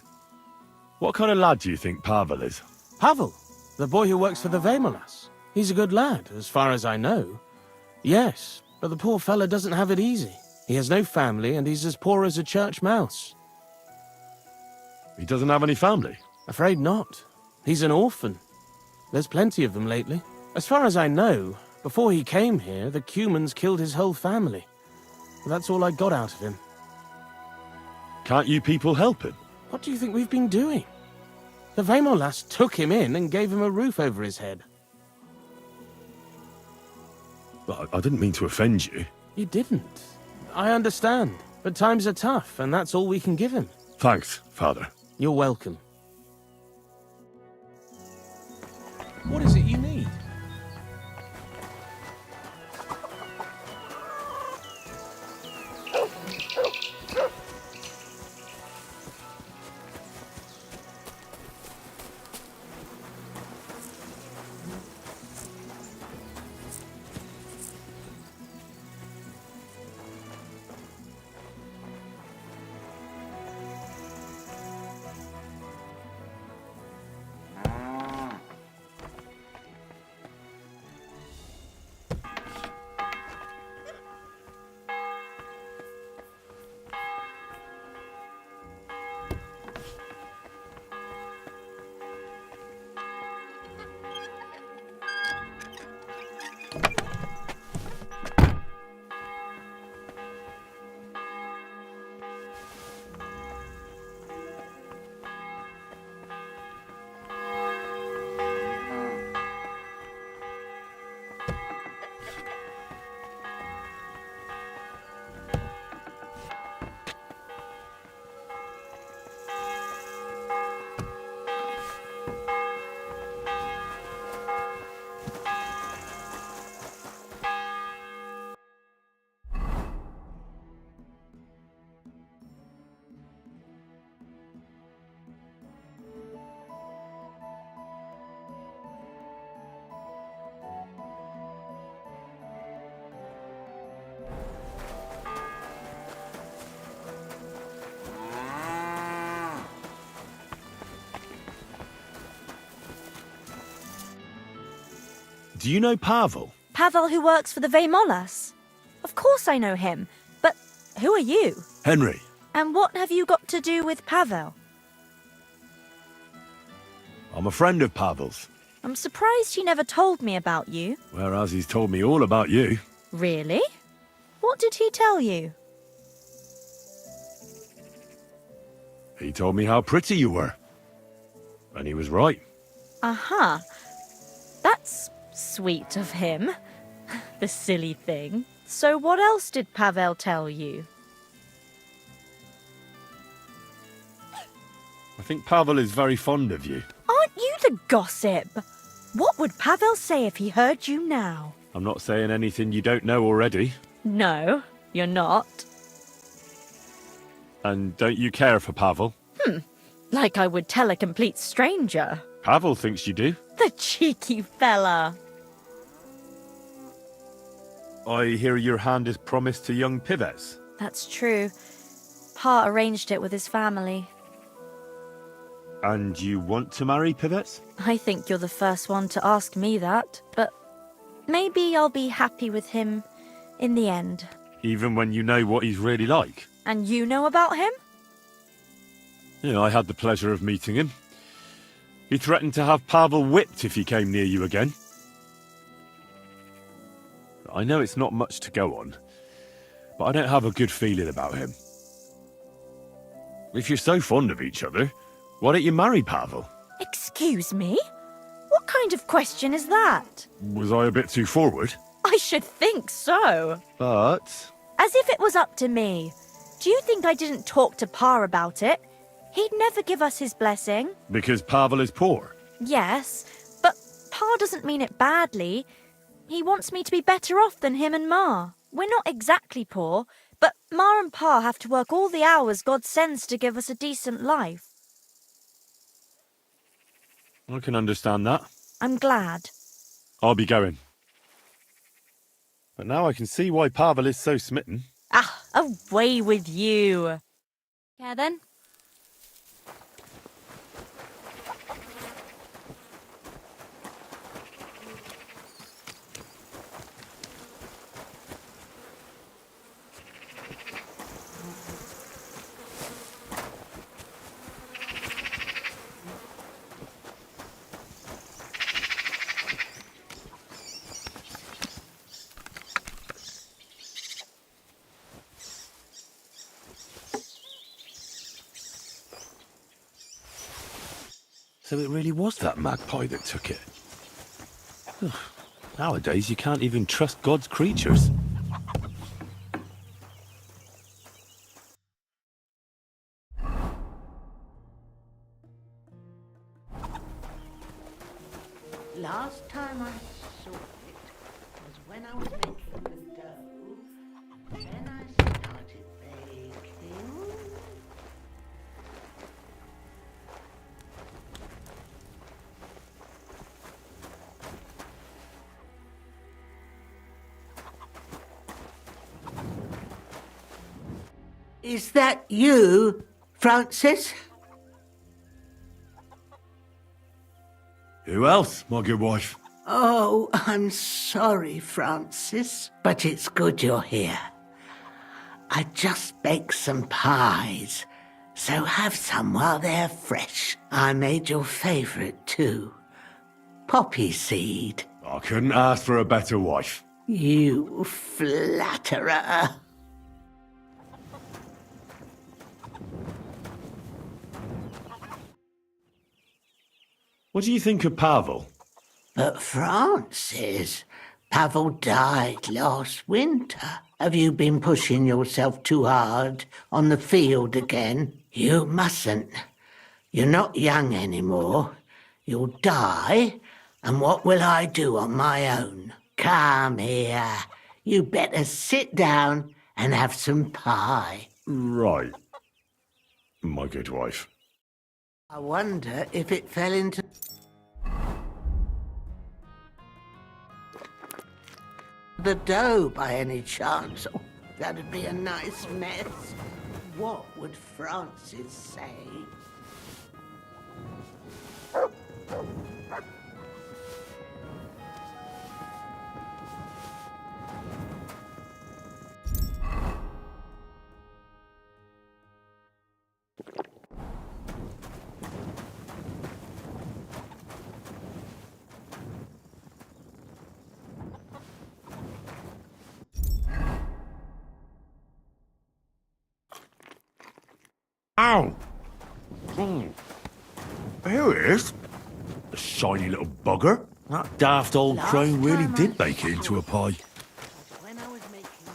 what kind of lad do you think Pavel is? Pavel, the boy who works for the Vemolas. He's a good lad, as far as I know. Yes, but the poor fella doesn't have it easy. He has no family, and he's as poor as a church mouse. He doesn't have any family? Afraid not. He's an orphan. There's plenty of them lately. As far as I know, before he came here, the Cumans killed his whole family. That's all I got out of him. Can't you people help him? What do you think we've been doing? The Vemolas took him in and gave him a roof over his head. Well, I didn't mean to offend you. You didn't. I understand. But times are tough, and that's all we can give him. Thanks, Father. You're welcome. What is it you need? Do you know Pavel? Pavel who works for the Vemolas? Of course I know him, but who are you? Henry. And what have you got to do with Pavel? I'm a friend of Pavel's. I'm surprised he never told me about you. Whereas he's told me all about you. Really? What did he tell you? He told me how pretty you were. And he was right. Aha. That's sweet of him. The silly thing. So what else did Pavel tell you? I think Pavel is very fond of you. Aren't you the gossip? What would Pavel say if he heard you now? I'm not saying anything you don't know already. No, you're not. And don't you care for Pavel? Like I would tell a complete stranger. Pavel thinks you do. The cheeky fella. I hear your hand is promised to young Pivets. That's true. Pa arranged it with his family. And you want to marry Pivets? I think you're the first one to ask me that, but maybe I'll be happy with him in the end. Even when you know what he's really like? And you know about him? Yeah, I had the pleasure of meeting him. He threatened to have Pavel whipped if he came near you again. I know it's not much to go on, but I don't have a good feeling about him. If you're so fond of each other, why don't you marry Pavel? Excuse me? What kind of question is that? Was I a bit too forward? I should think so. But... As if it was up to me. Do you think I didn't talk to Pa about it? He'd never give us his blessing. Because Pavel is poor? Yes, but Pa doesn't mean it badly. He wants me to be better off than him and Ma. We're not exactly poor, but Ma and Pa have to work all the hours God sends to give us a decent life. I can understand that. I'm glad. I'll be going. But now I can see why Pavel is so smitten. Ah, away with you. Yeah, then. So it really was that magpie that took it. Ugh. Nowadays, you can't even trust God's creatures. Last time I saw it was when I was making the dough. Then I started baking. Is that you, Francis? Who else, my good wife? Oh, I'm sorry, Francis, but it's good you're here. I just baked some pies, so have some while they're fresh. I made your favourite too. Poppy seed. I couldn't ask for a better wife. You flatterer. What do you think of Pavel? But Francis, Pavel died last winter. Have you been pushing yourself too hard on the field again? You mustn't. You're not young anymore. You'll die, and what will I do on my own? Come here. You better sit down and have some pie. Right. My good wife. I wonder if it fell into... the dough by any chance. Oh, that'd be a nice mess. What would Francis say? Ow! Here it is. A shiny little bugger. That daft old crone really did bake it into a pie. When I was making the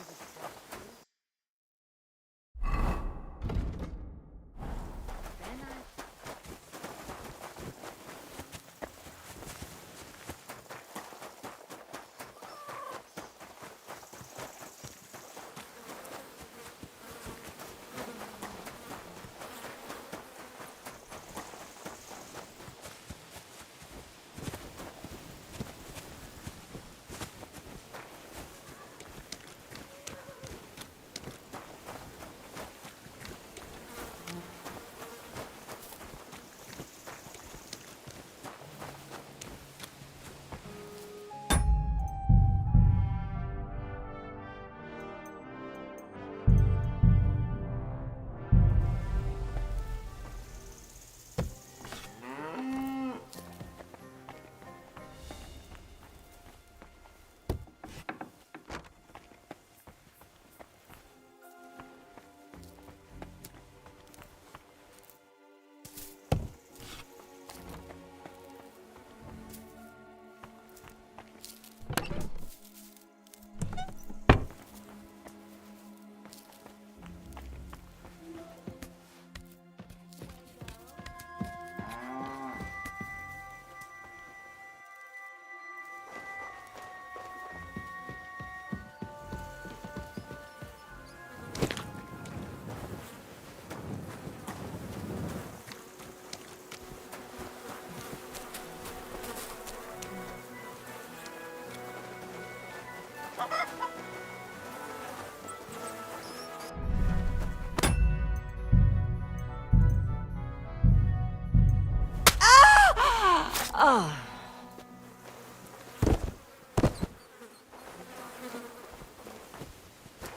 Ah!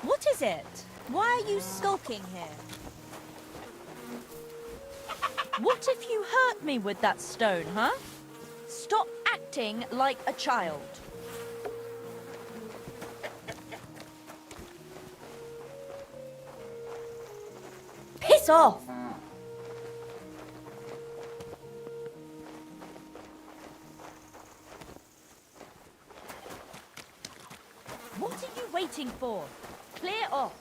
What is it? Why are you skulking here? What if you hurt me with that stone, huh? Stop acting like a child. Piss off! waiting for? Clear off.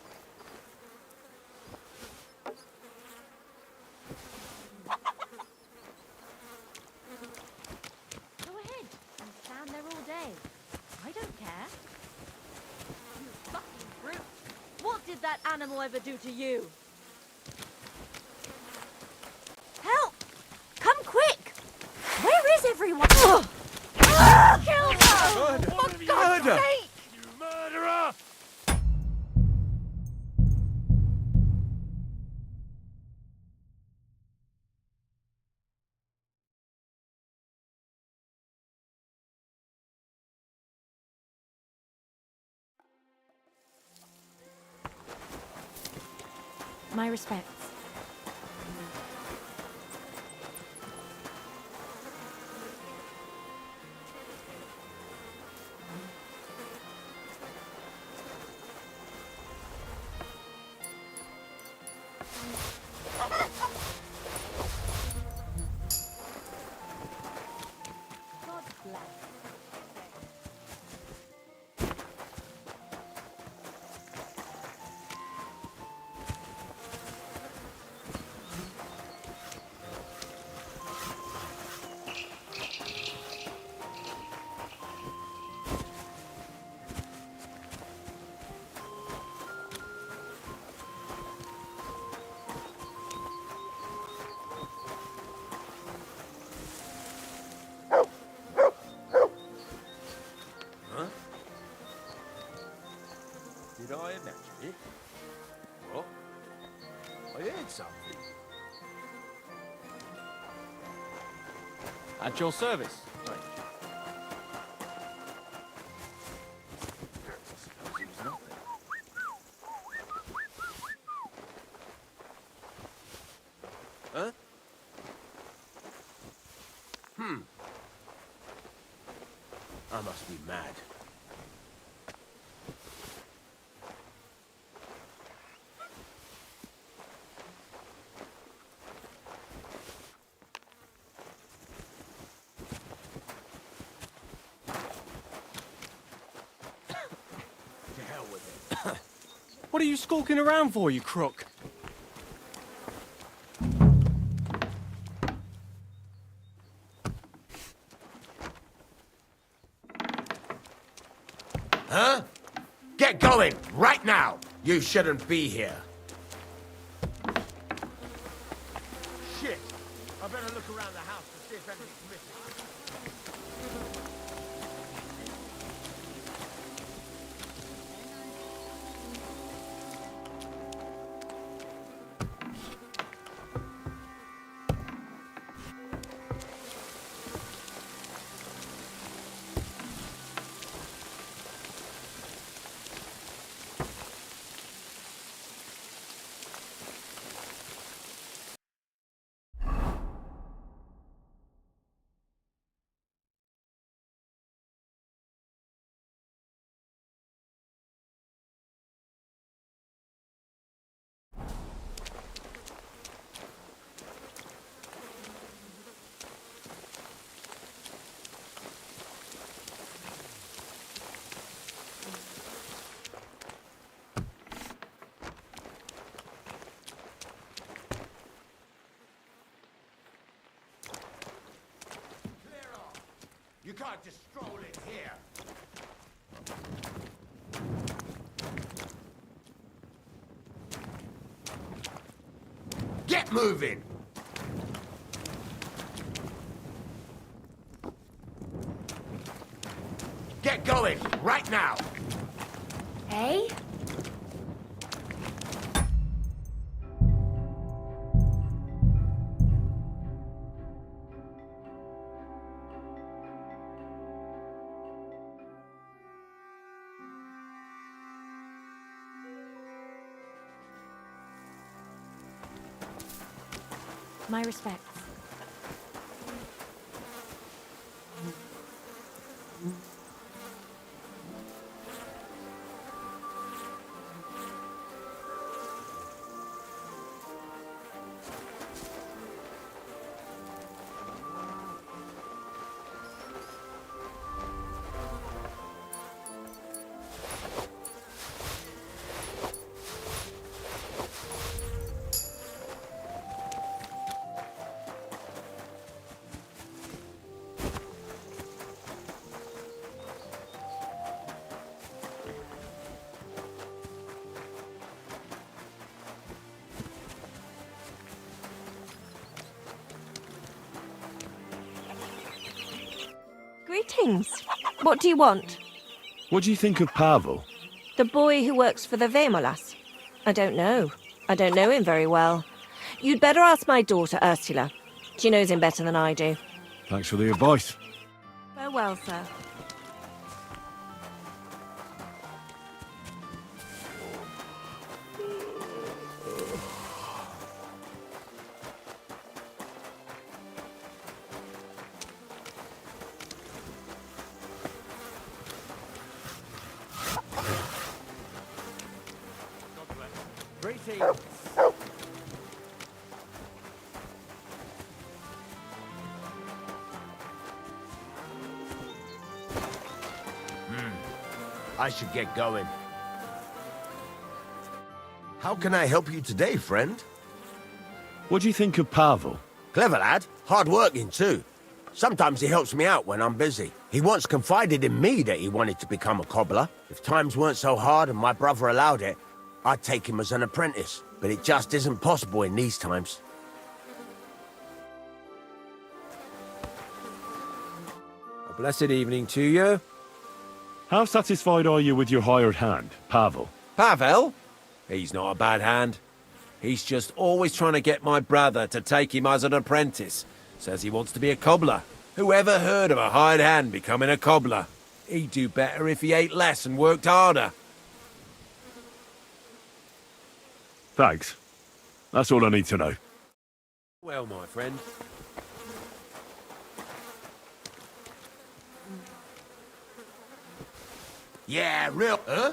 Go ahead and stand there all day. I don't care. You fucking brute! What did that animal ever do to you? Help! Come quick! Where is everyone? Kill her! For God's sake! You murderer! My respects. God bless. Did I imagine it? What? I heard something. At your service. Suppose it was nothing. Huh? I must be mad. To hell with it. What are you skulking around for, you crook? Huh? Get going, right now! You shouldn't be here. Shit! I better look around the house to see if anything's missing. You can't just stroll in here. Get moving! Get going, right now! Hey? My respects. Greetings. What do you want? What do you think of Pavel? The boy who works for the Vemolas? I don't know. I don't know him very well. You'd better ask my daughter, Ursula. She knows him better than I do. Thanks for the advice. Farewell, sir. Greetings. I should get going. How can I help you today, friend? What do you think of Pavel? Clever lad. Hard-working, too. Sometimes he helps me out when I'm busy. He once confided in me that he wanted to become a cobbler. If times weren't so hard and my brother allowed it, I'd take him as an apprentice. But it just isn't possible in these times. A blessed evening to you. How satisfied are you with your hired hand, Pavel? Pavel? He's not a bad hand. He's just always trying to get my brother to take him as an apprentice. Says he wants to be a cobbler. Who ever heard of a hired hand becoming a cobbler? He'd do better if he ate less and worked harder. Thanks. That's all I need to know. Well, my friend. Yeah, real... Huh?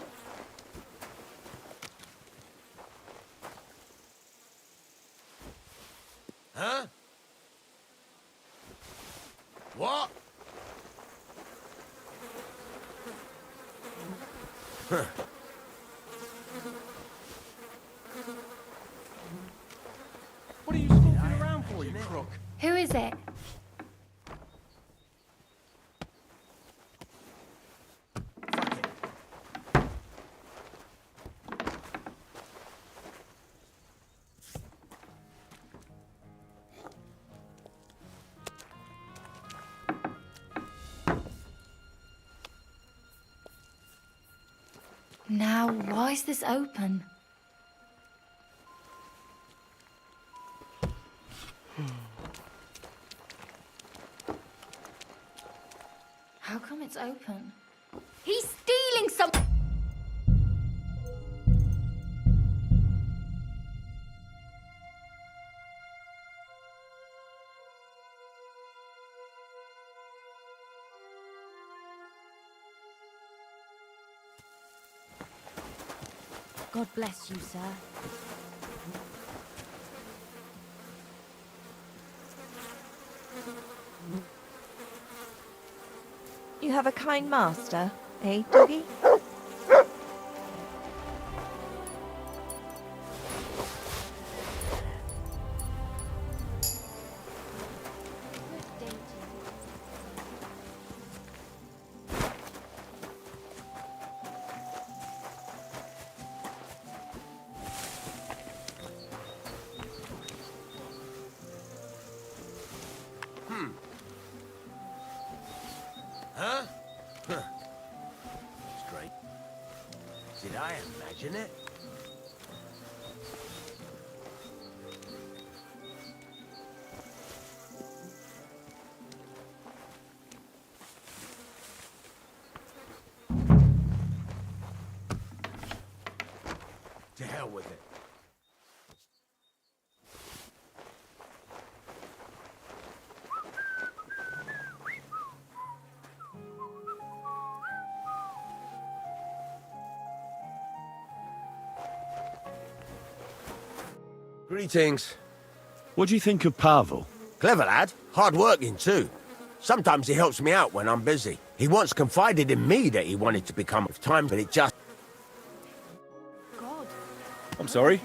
Huh? What? Huh. What are you stalking around for, you crook? Who is it? Now, why is this open? How come it's open? He's stealing some... God bless you, sir. You have a kind master, eh, doggy? Huh? Huh. Strange. Did I imagine it? To hell with it. Greetings. What do you think of Pavel? Clever lad. Hard-working, too. Sometimes he helps me out when I'm busy. He once confided in me that he wanted to become of time, but it just... God. I'm sorry.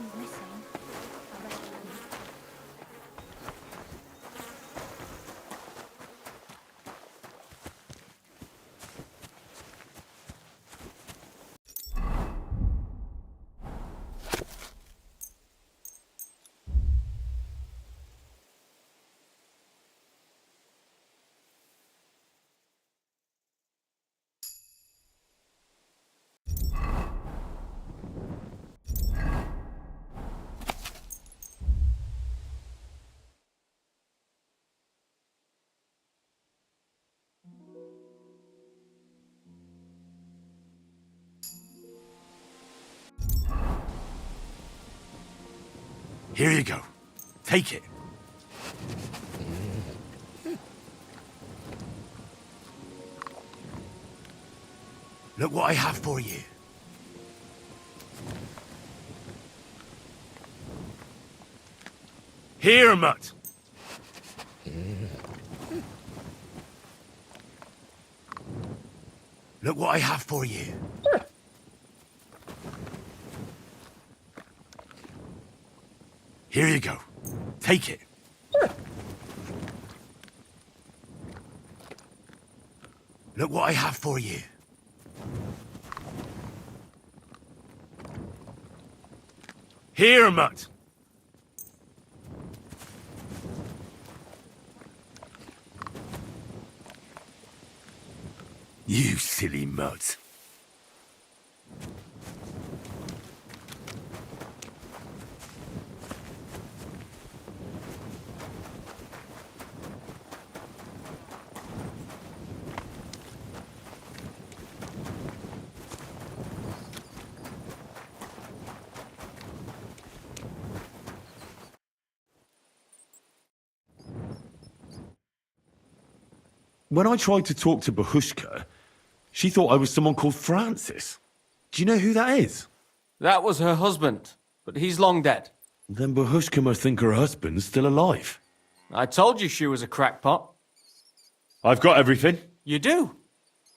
Here you go. Take it. Look what I have for you. Here, Mutt. Look what I have for you. Here you go. Take it. Look what I have for you. Here, Mutt. You silly mutt. When I tried to talk to Bahushka, she thought I was someone called Francis. Do you know who that is? That was her husband, but he's long dead. Then Bahushka must think her husband's still alive. I told you she was a crackpot. I've got everything. You do?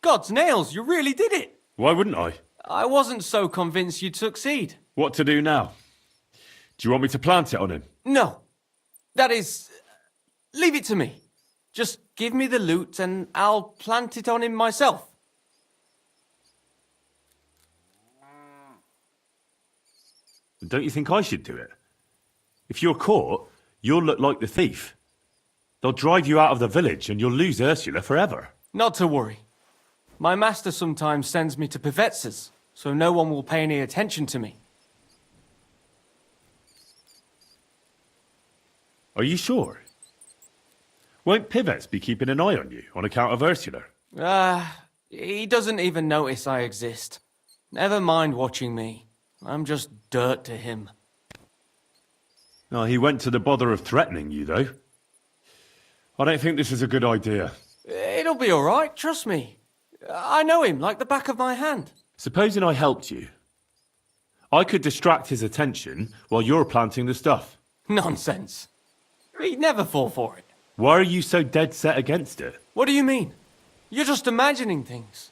God's nails, you really did it. Why wouldn't I? I wasn't so convinced you'd succeed. What to do now? Do you want me to plant it on him? No. That is... leave it to me. Just give me the loot and I'll plant it on him myself. Don't you think I should do it? If you're caught, you'll look like the thief. They'll drive you out of the village and you'll lose Ursula forever. Not to worry. My master sometimes sends me to Pevets's, so no one will pay any attention to me. Are you sure? Won't Pivets be keeping an eye on you on account of Ursula? He doesn't even notice I exist. Never mind watching me. I'm just dirt to him. Oh, he went to the bother of threatening you, though. I don't think this is a good idea. It'll be all right, trust me. I know him like the back of my hand. Supposing I helped you, I could distract his attention while you're planting the stuff. Nonsense. He'd never fall for it. Why are you so dead set against it? What do you mean? You're just imagining things.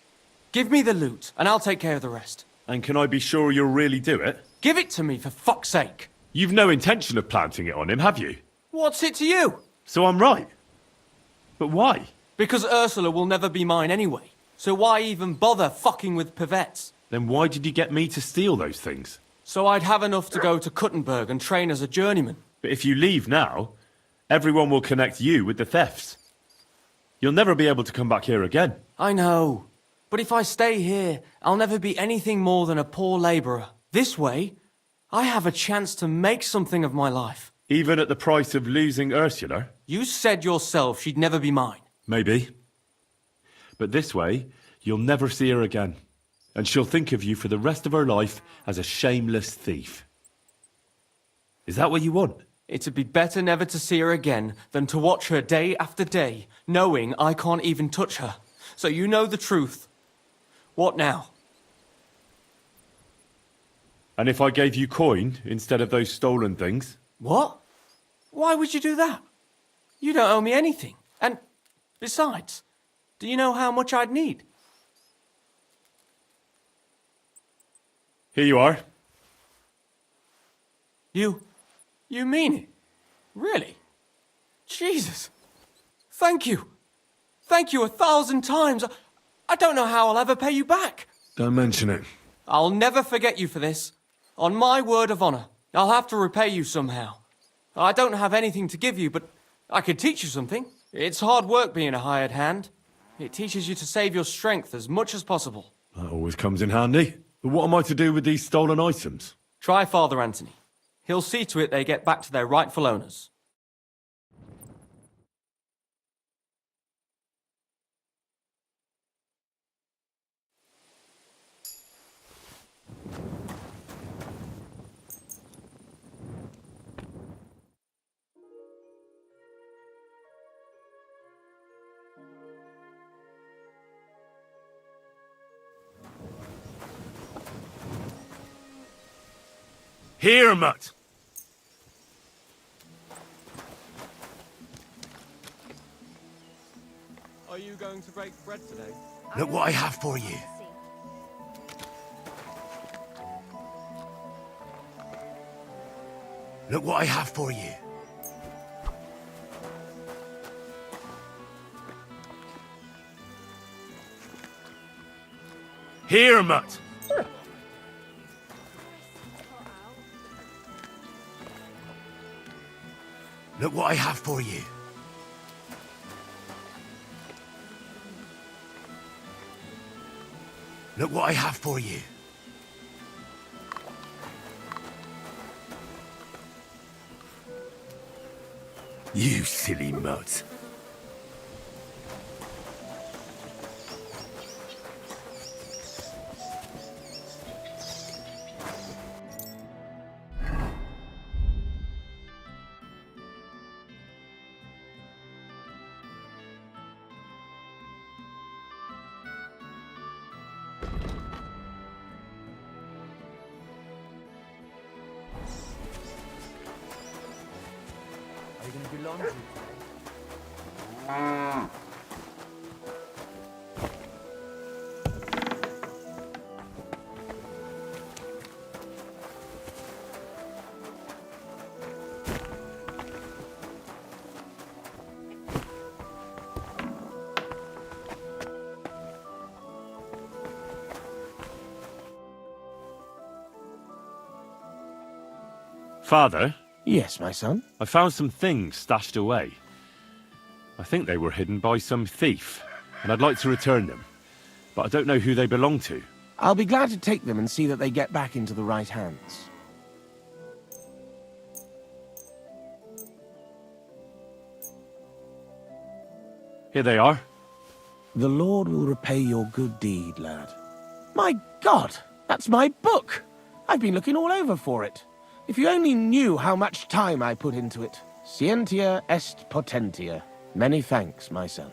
Give me the loot, and I'll take care of the rest. And can I be sure you'll really do it? Give it to me, for fuck's sake. You've no intention of planting it on him, have you? What's it to you? So I'm right. But why? Because Ursula will never be mine anyway. So why even bother fucking with Pivets? Then why did you get me to steal those things? So I'd have enough to go to Kuttenberg and train as a journeyman. But if you leave now, everyone will connect you with the thefts. You'll never be able to come back here again. I know. But if I stay here, I'll never be anything more than a poor labourer. This way, I have a chance to make something of my life. Even at the price of losing Ursula? You said yourself she'd never be mine. Maybe. But this way, you'll never see her again. And she'll think of you for the rest of her life as a shameless thief. Is that what you want? It'd be better never to see her again than to watch her day after day, knowing I can't even touch her. So you know the truth. What now? And if I gave you coin instead of those stolen things? What? Why would you do that? You don't owe me anything. And besides, do you know how much I'd need? Here you are. You mean it? Really? Jesus. Thank you. Thank you 1,000 times. I don't know how I'll ever pay you back. Don't mention it. I'll never forget you for this. On my word of honor, I'll have to repay you somehow. I don't have anything to give you, but I could teach you something. It's hard work being a hired hand. It teaches you to save your strength as much as possible. That always comes in handy. But what am I to do with these stolen items? Try Father Anthony. He'll see to it they get back to their rightful owners. Here, mutt! Are you going to break bread today? Look what I have for you. Look what I have for you. Here, mutt! Look what I have for you. Look what I have for you. You silly mutt. Are you going to do laundry? Father? Yes, my son? I found some things stashed away. I think they were hidden by some thief, and I'd like to return them. But I don't know who they belong to. I'll be glad to take them and see that they get back into the right hands. Here they are. The Lord will repay your good deed, lad. My God, that's my book! I've been looking all over for it. If you only knew how much time I put into it. Scientia est potentia. Many thanks, my son.